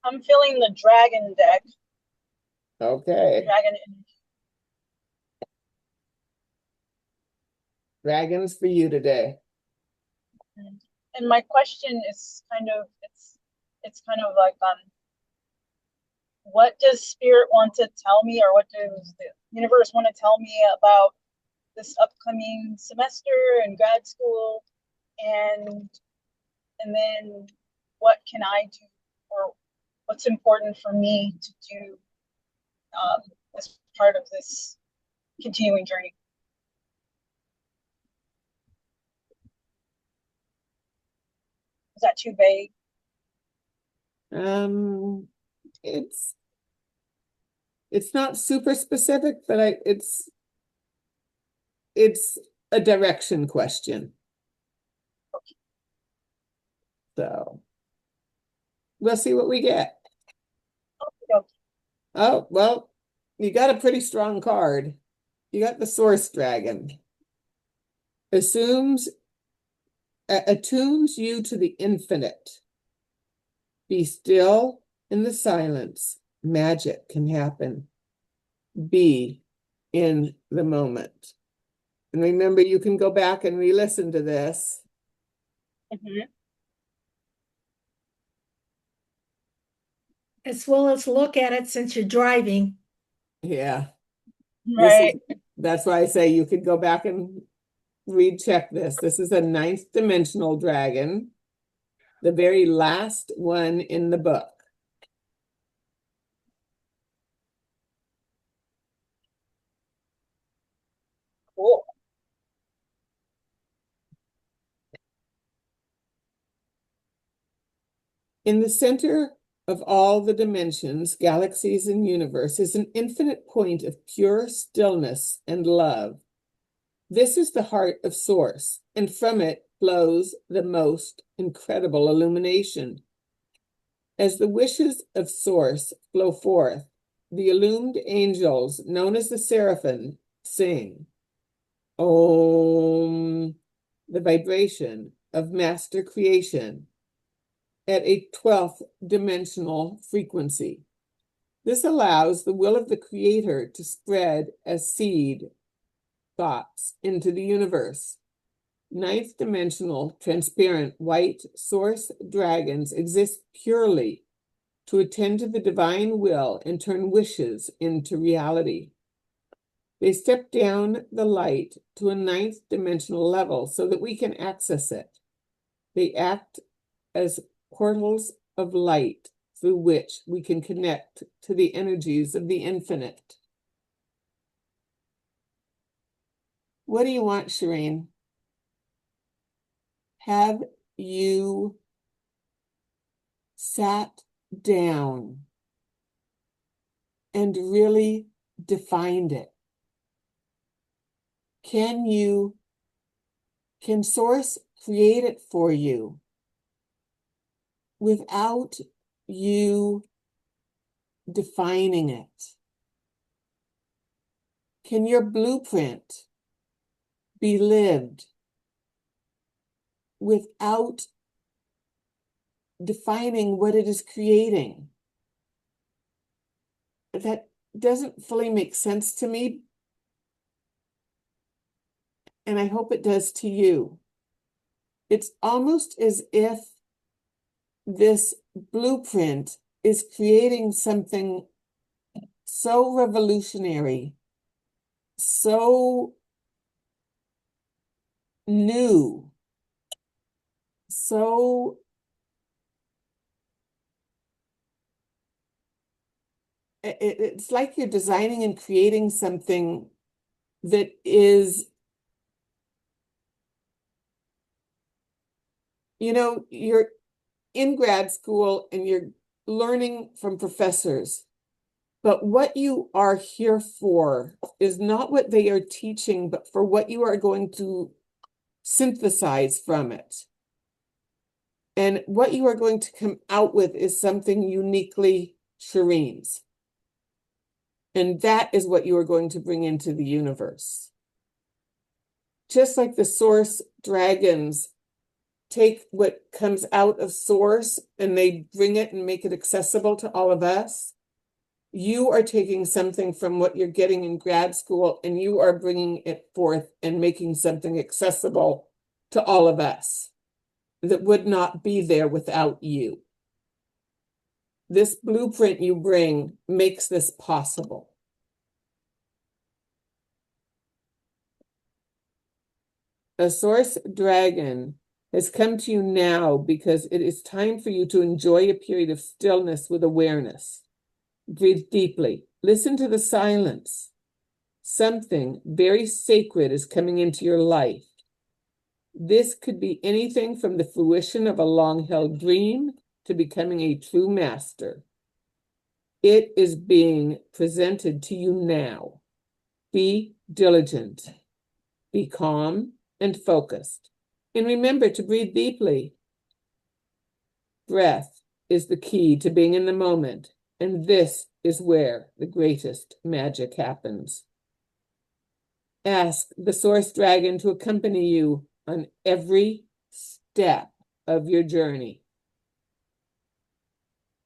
I'm feeling the dragon deck. Okay, Dragon dragons for you today. and my question is it's kind of like what does spirit want to tell me, or what does the universe want to tell me about this upcoming semester and grad school, and then what can I do, or what's important for me to do as part of this continuing journey? Is that too vague? It's not super specific, but it's a direction question. So we'll see what we get. Okay. Oh, well, you got a pretty strong card. You got the Source Dragon. Attunes you to the infinite. Be still in the silence. Magic can happen. Be in the moment. And remember, you can go back and re-listen to this. As well as look at it since you're driving. Yeah. Right. That's why I say you could go back and recheck this. This is a ninth dimensional dragon, the very last one in the book. Cool. In the center of all the dimensions, galaxies, and universe is an infinite point of pure stillness and love. This is the heart of Source, and from it flows the most incredible illumination. As the wishes of Source flow forth, the illumined angels, known as the seraphim, sing Om, the vibration of master creation at a 12th dimensional frequency. This allows the will of the Creator to spread as seed thoughts into the universe. Ninth dimensional, transparent, white source dragons exist purely to attend to the divine will and turn wishes into reality. They step down the light to a ninth dimensional level so that we can access it. They act as portals of light through which we can connect to the energies of the infinite. What do you want, Shireen? Have you sat down and really defined it? Can Source create it for you without you defining it? Can your blueprint be lived without defining what it is creating? That doesn't fully make sense to me, and I hope it does to you. It's almost as if this blueprint is creating something so revolutionary, so new, so it's like you're designing and creating something that is, you're in grad school and you're learning from professors, but what you are here for is not what they are teaching, but for what you are going to synthesize from it. And what you are going to come out with is something uniquely Shireen's. And that is what you are going to bring into the universe. Just like the Source dragons take what comes out of Source and they bring it and make it accessible to all of us, you are taking something from what you're getting in grad school and you are bringing it forth and making something accessible to all of us that would not be there without you. This blueprint you bring makes this possible. A Source dragon has come to you now because it is time for you to enjoy a period of stillness with awareness. Breathe deeply. Listen to the silence. Something very sacred is coming into your life. This could be anything from the fruition of a long-held dream to becoming a true master. It is being presented to you now. Be diligent. Be calm and focused. And remember to breathe deeply. Breath is the key to being in the moment, and this is where the greatest magic happens. Ask the Source Dragon to accompany you on every step of your journey.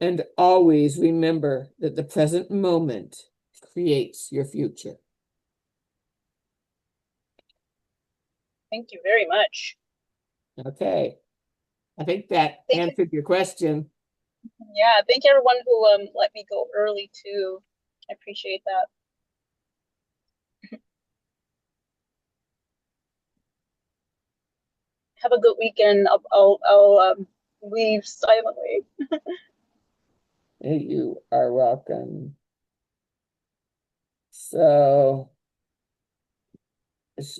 And always remember that the present moment creates your future. Thank you very much. Okay. I think that answered your question. Yeah, thank you everyone who let me go early too. I appreciate that. Have a good weekend. I'll leave silently. You are welcome. So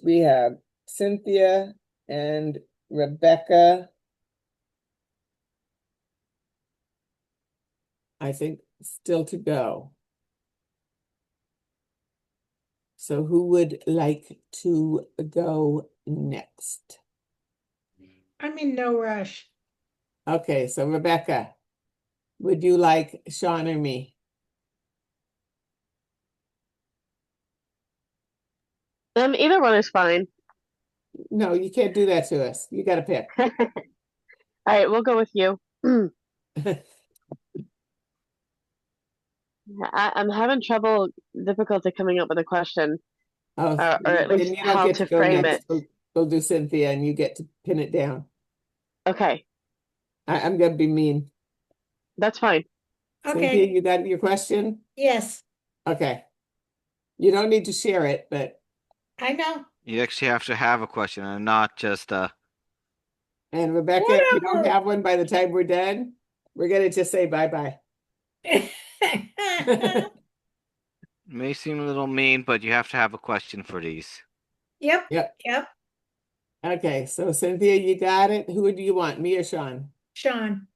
we have Cynthia and Rebecca. I think still to go. So who would like to go next? I'm in no rush. Okay, so Rebecca, would you like Sean or me? Either one is fine. No, you can't do that to us. You got to pick. All right, we'll go with you. I'm having difficulty coming up with a question, Oh, or at then least you don't how get to to go frame next. it. We'll do Cynthia and you get to pin it down. Okay, I'm gonna be mean. that's fine. Cynthia, Okay, you got your question? yes, Okay. You don't need to share it, but I know. You actually have to have a question and not just and Rebecca, if you don't have one by the time we're done, we're gonna just say bye-bye. may seem a little mean, but you have to have a question for these. Yep, Yep. yep, Okay, so Cynthia, you got it. Who do you want, me or Sean? Sean.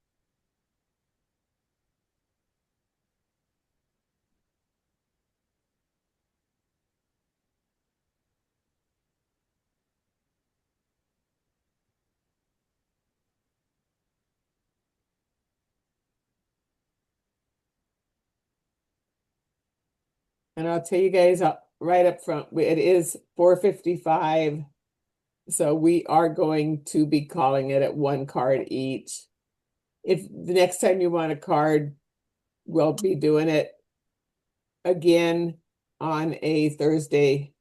And I'll tell you guys right up front, it is 4:55. So we are going to be calling it at one card each. If the next time you want a card, we'll be doing it again on a Thursday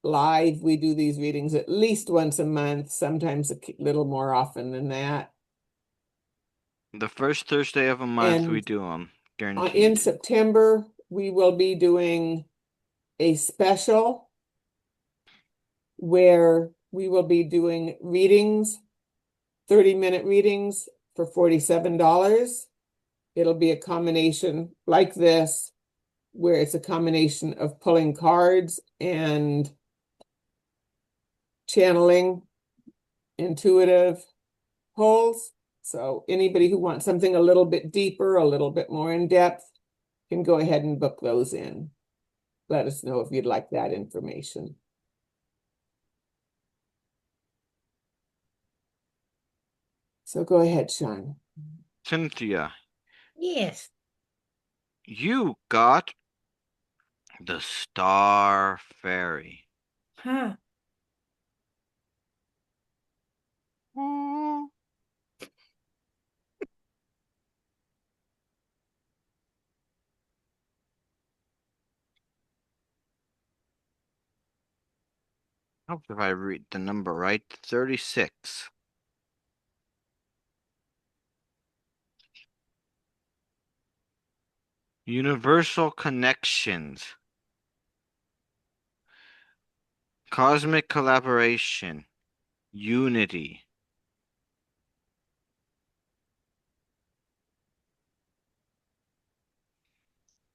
live. We do these readings at least once a month, sometimes a little more often than that. The first Thursday of a month we And do them, in guaranteed. September, we will be doing a special where we will be doing readings, 30-minute readings for $47. It'll be a combination like this, where it's a combination of pulling cards and channeling intuitive pulls. So anybody who wants something a little bit deeper, a little bit more in depth, can go ahead and book those in. Let us know if you'd like that information. So go ahead, Sean. Cynthia, Yes. you got the Star Fairy. Huh. Hope if I read the number right, 36. Universal connections. Cosmic collaboration. Unity.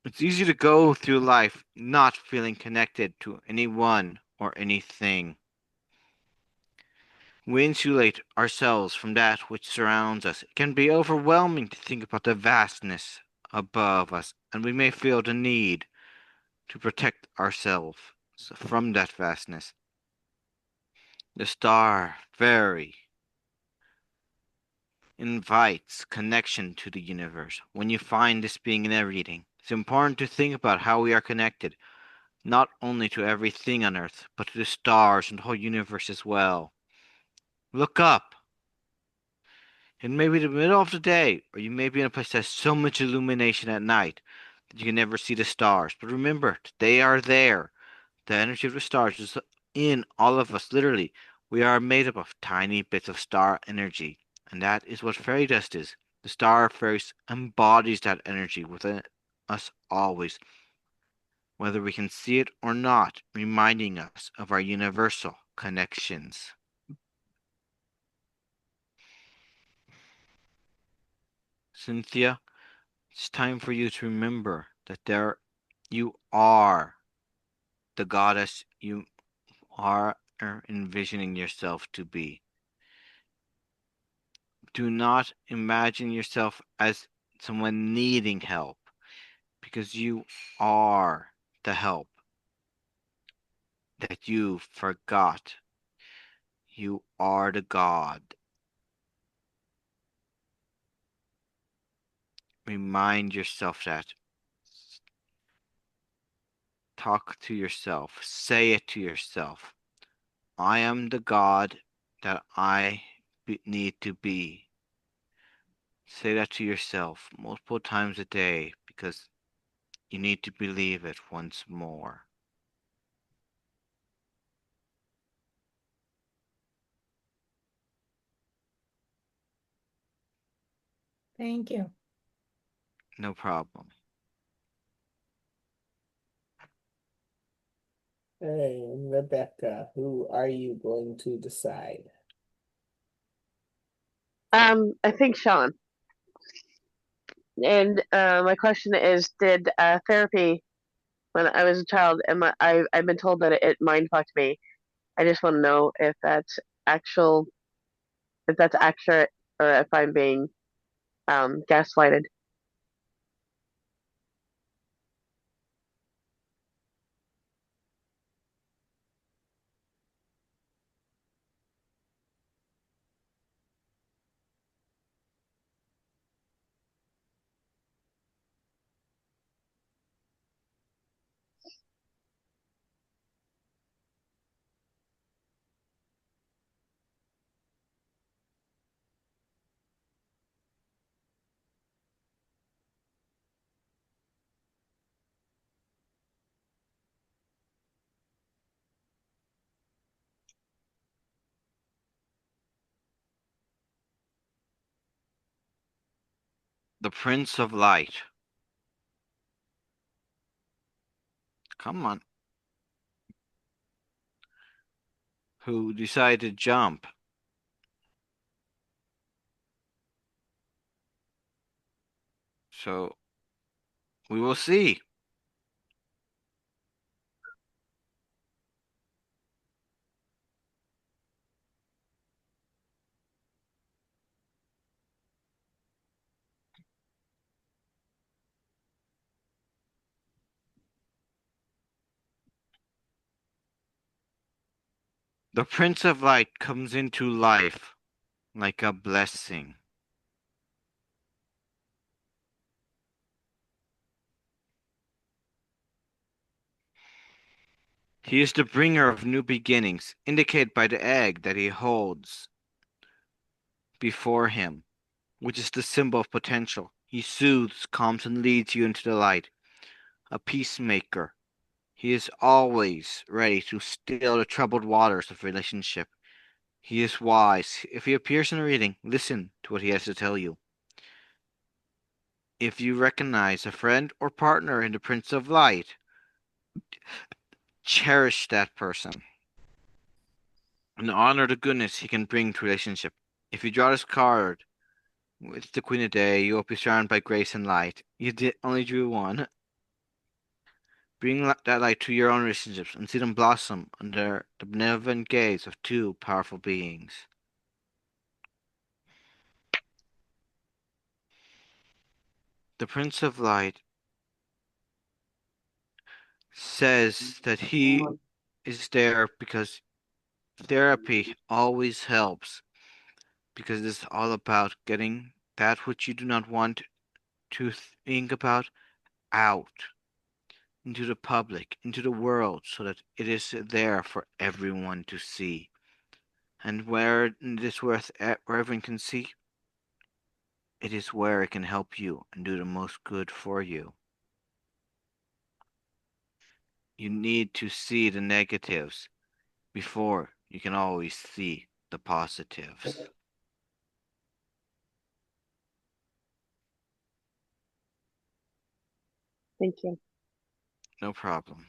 It's easy to go through life not feeling connected to anyone or anything. We insulate ourselves from that which surrounds us. It can be overwhelming to think about the vastness above us, and we may feel the need to protect ourselves from that vastness. The star fairy invites connection to the universe. When you find this being in everything, it's important to think about how we are connected, not only to everything on earth, but to the stars and the whole universe as well. Look up. It may be the middle of the day, or you may be in a place that has so much illumination at night that you can never see the stars. But remember, they are there. The energy of the stars is in all of us, literally. We are made up of tiny bits of star energy, and that is what fairy dust is. The star fairies embodies that energy within us always, whether we can see it or not, reminding us of our universal connections. Cynthia, it's time for you to remember that you are the goddess you are envisioning yourself to be. Do not imagine yourself as someone needing help, because you are the help that you forgot. You are the God. Remind yourself that. Talk to yourself. Say it to yourself. I am the God that need to be. Say that to yourself multiple times a day because you need to believe it once more. Thank you. No problem. Hey, Rebecca, who are you going to decide? I think Sean. And my question is, did therapy when I was a child, I've been told that it mind fucked me. I just want to know if that's actual, if that's accurate, or if I'm being gaslighted. The Prince of Light. Come on. Who decided to jump. So we will see. The Prince of Light comes into life like a blessing. He is the bringer of new beginnings, indicated by the egg that he holds before him, which is the symbol of potential. He soothes, calms, and leads you into the light. A peacemaker. He is always ready to still the troubled waters of relationship. He is wise. If he appears in a reading, listen to what he has to tell you. If you recognize a friend or partner in the Prince of Light, cherish that person and honor the goodness he can bring to relationship. If you draw this card with the Queen of Day, you will be surrounded by grace and light. You only drew one. Bring that light to your own relationships and see them blossom under the benevolent gaze of two powerful beings. The Prince of Light says that he is there because therapy always helps, because it's all about getting that which you do not want to think about out into the public, into the world, so that it is there for everyone to see. And where it is where everyone can see, it is where it can help you and do the most good for you. You need to see the negatives before you can always see the positives. Thank you. No problem.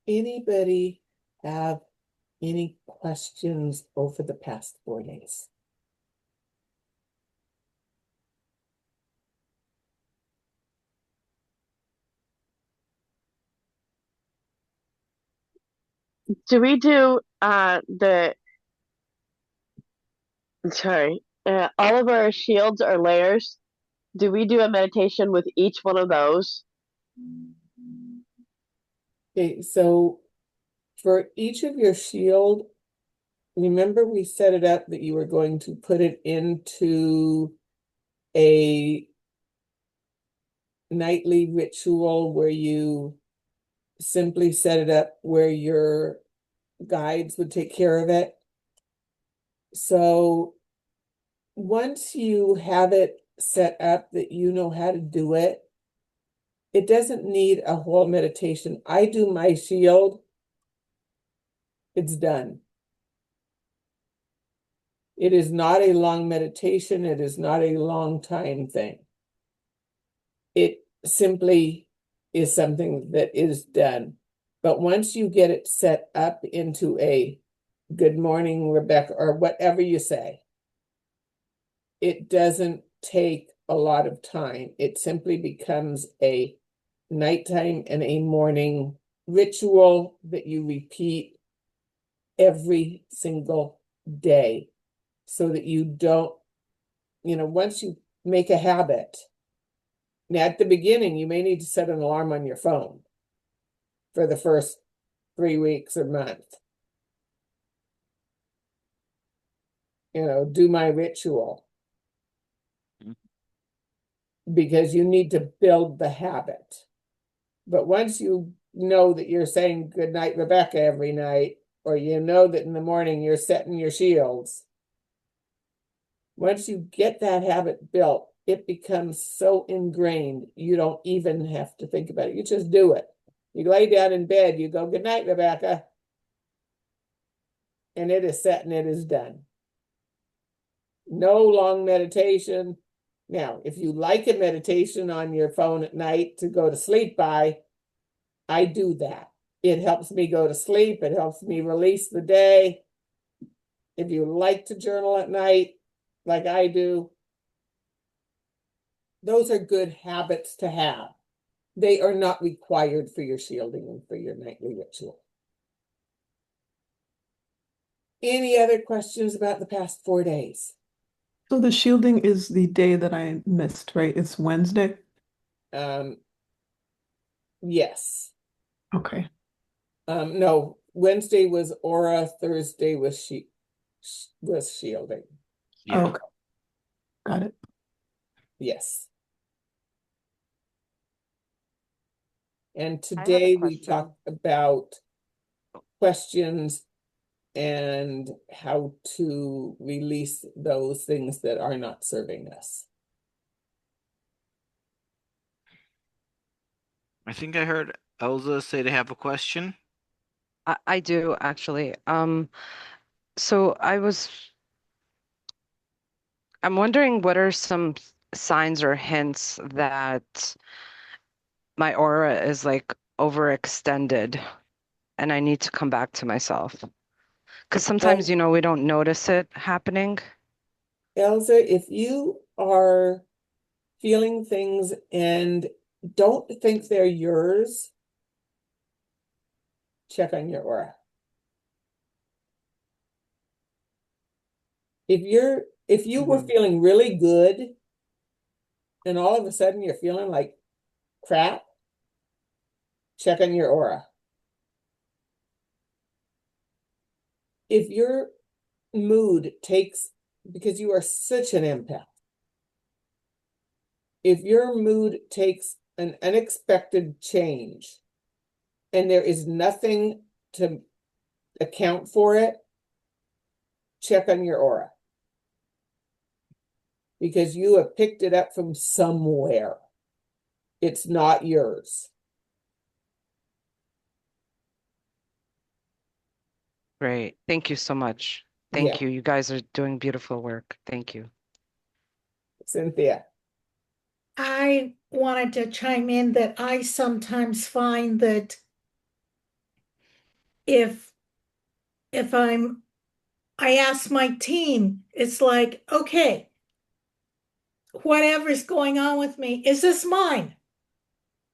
Anybody have any questions over the past 4 days? Do we do the sorry, all of our shields or layers? Do we do a meditation with each one of those? Okay, so for each of your shield, remember we set it up that you were going to put it into a nightly ritual where you simply set it up where your guides would take care of it. So once you have it set up that you know how to do it, it doesn't need a whole meditation. I do my shield, it's done. It is not a long meditation. It is not a long time thing. It simply is something that is done. But once you get it set up into a good morning, Rebecca, or whatever you say, it doesn't take a lot of time. It simply becomes a nighttime and a morning ritual that you repeat every single day so that you don't, once you make a habit. Now, at the beginning, you may need to set an alarm on your phone for the first 3 weeks or month. Do my ritual because you need to build the habit. But once you know that you're saying good night, Rebecca, every night, or you know that in the morning you're setting your shields, once you get that habit built, it becomes so ingrained, you don't even have to think about it. You just do it. You lay down in bed, you go, good night, Rebecca. And it is set and it is done. No long meditation. Now, if you like a meditation on your phone at night to go to sleep by, I do that. It helps me go to sleep. It helps me release the day. If you like to journal at night, like I do, those are good habits to have. They are not required for your shielding and for your nightly ritual. Any other questions about the past 4 days? So the shielding is the day that I missed, right? It's Wednesday. Yes. Okay. No, Wednesday was aura, Thursday was shielding. Yeah. Okay. Got it. Yes. And I have a today we question. talked about questions and how to release those things that are not serving us. I think I heard Elza say they have a question. I do actually. So I'm wondering what are some signs or hints that my aura is like overextended and I need to come back to myself. Because sometimes, we don't notice it happening. Elsa, if you are feeling things and don't think they're yours, check on your aura. If you were feeling really good and all of a sudden you're feeling like crap, check on your aura. If your mood takes, because you are such an empath, if your mood takes an unexpected change and there is nothing to account for it, check on your aura. Because you have picked it up from somewhere. It's not yours. Great. Thank you so much. Yeah. Thank you. You guys are doing beautiful work. Thank you. Cynthia. I wanted to chime in that I sometimes find that if I ask my team, it's like, okay, whatever's going on with me, is this mine?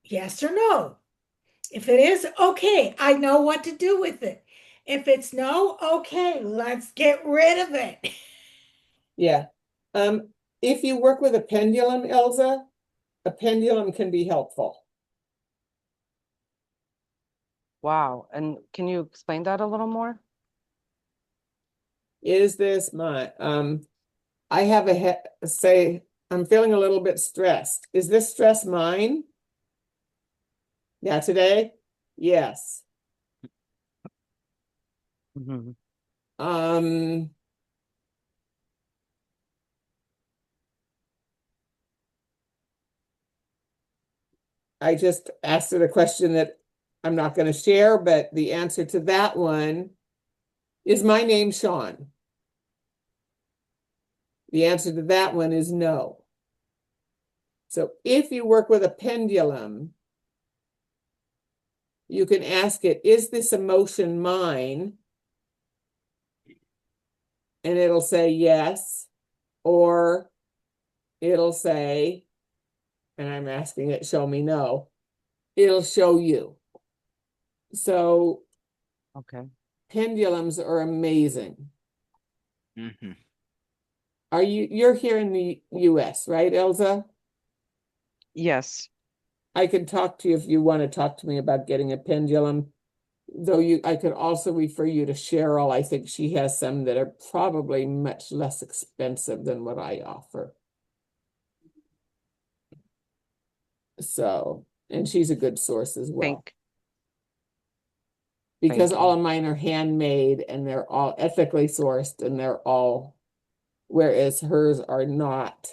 Yes or no? If it is, okay, I know what to do with it. If it's no, okay, let's get rid of it. Yeah. If you work with a pendulum, Elsa, a pendulum can be helpful. Wow. And can you explain that a little more? Is this my, I have say, I'm feeling a little bit stressed. Is this stress mine? Yeah, today? Yes. Mhm. Um, I just asked it a question that I'm not going to share, but the answer to that one is my name Sean. The answer to that one is no. So if you work with a pendulum, you can ask it, is this emotion mine? And it'll say yes, or it'll say, and I'm asking it, show me no. It'll show you. So Okay. pendulums are amazing. Mm-hmm. You're here in the US, right, Elsa? Yes. I can talk to you if you want to talk to me about getting a pendulum. Though I could also refer you to Cheryl. I think she has some that are probably much less expensive than what I offer. So, and she's a good source as well. Because Thank all you. of mine are handmade and they're all ethically sourced and they're all, whereas hers are not.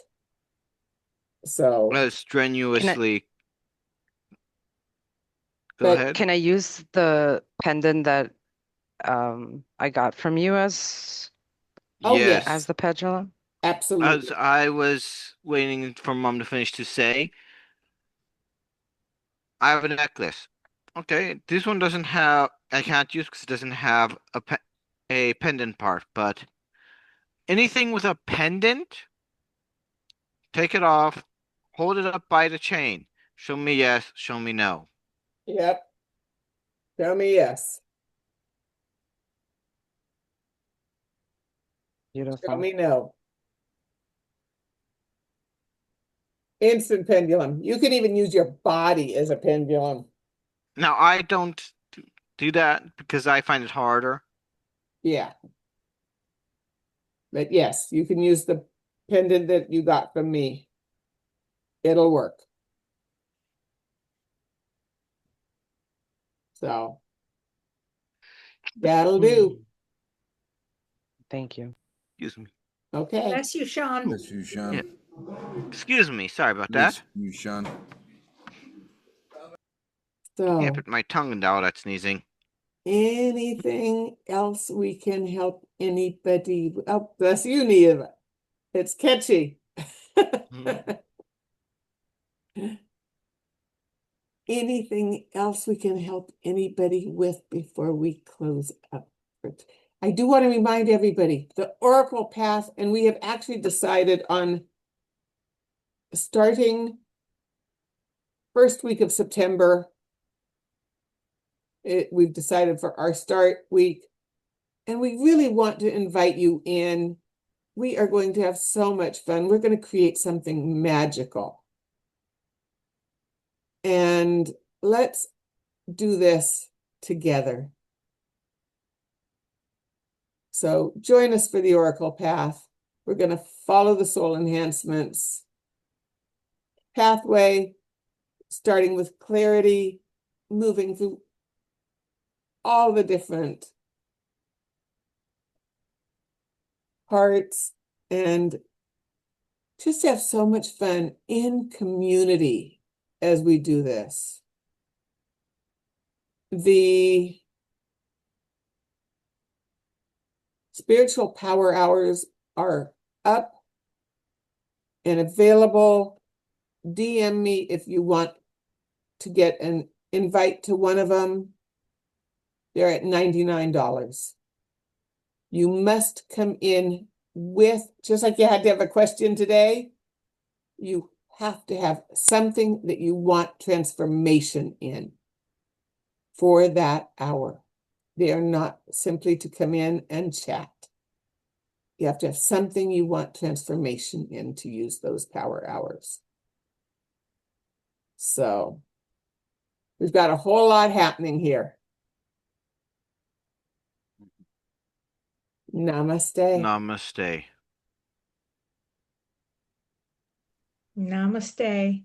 So, Strenuously. Go but ahead. Can I use the pendant that I got from you as oh Yes. the pendulum? As absolutely. I was waiting for mom to finish to say, I have a necklace. Okay, this one doesn't have, I can't use because it doesn't have a pendant part, but anything with a pendant, take it off, hold it up by the chain. Show me yes, show me no. Yep. Tell me yes. Show Beautiful. me no. Instant pendulum. You can even use your body as a pendulum. Now, I don't do that because I find it harder. Yeah. But yes, you can use the pendant that you got from me. It'll work. So that'll do. Thank you. Excuse me. Okay. Bless you, Sean. Bless you, Yeah. Sean. Excuse me. Sorry about Bless that. you, Sean. Yeah, So but my tongue and all that sneezing. anything else we can help anybody? Oh, bless you, Neva. It's catchy. Anything else we can help anybody with before we close up? I do want to remind everybody, the Oracle path, and we have actually decided on starting first week of September. We've decided for our start week, and we really want to invite you in. We are going to have so much fun. We're going to create something magical. And let's do this together. So join us for the Oracle path. We're going to follow the soul enhancements pathway, starting with clarity, moving through all the different parts, and just have so much fun in community as we do this. The spiritual power hours are up and available. DM me if you want to get an invite to one of them. They're at $99. You must come in with, just like you had to have a question today, you have to have something that you want transformation in for that hour. They are not simply to come in and chat. You have to have something you want transformation in to use those power hours. So we've got a whole lot happening here. Namaste. Namaste. Namaste.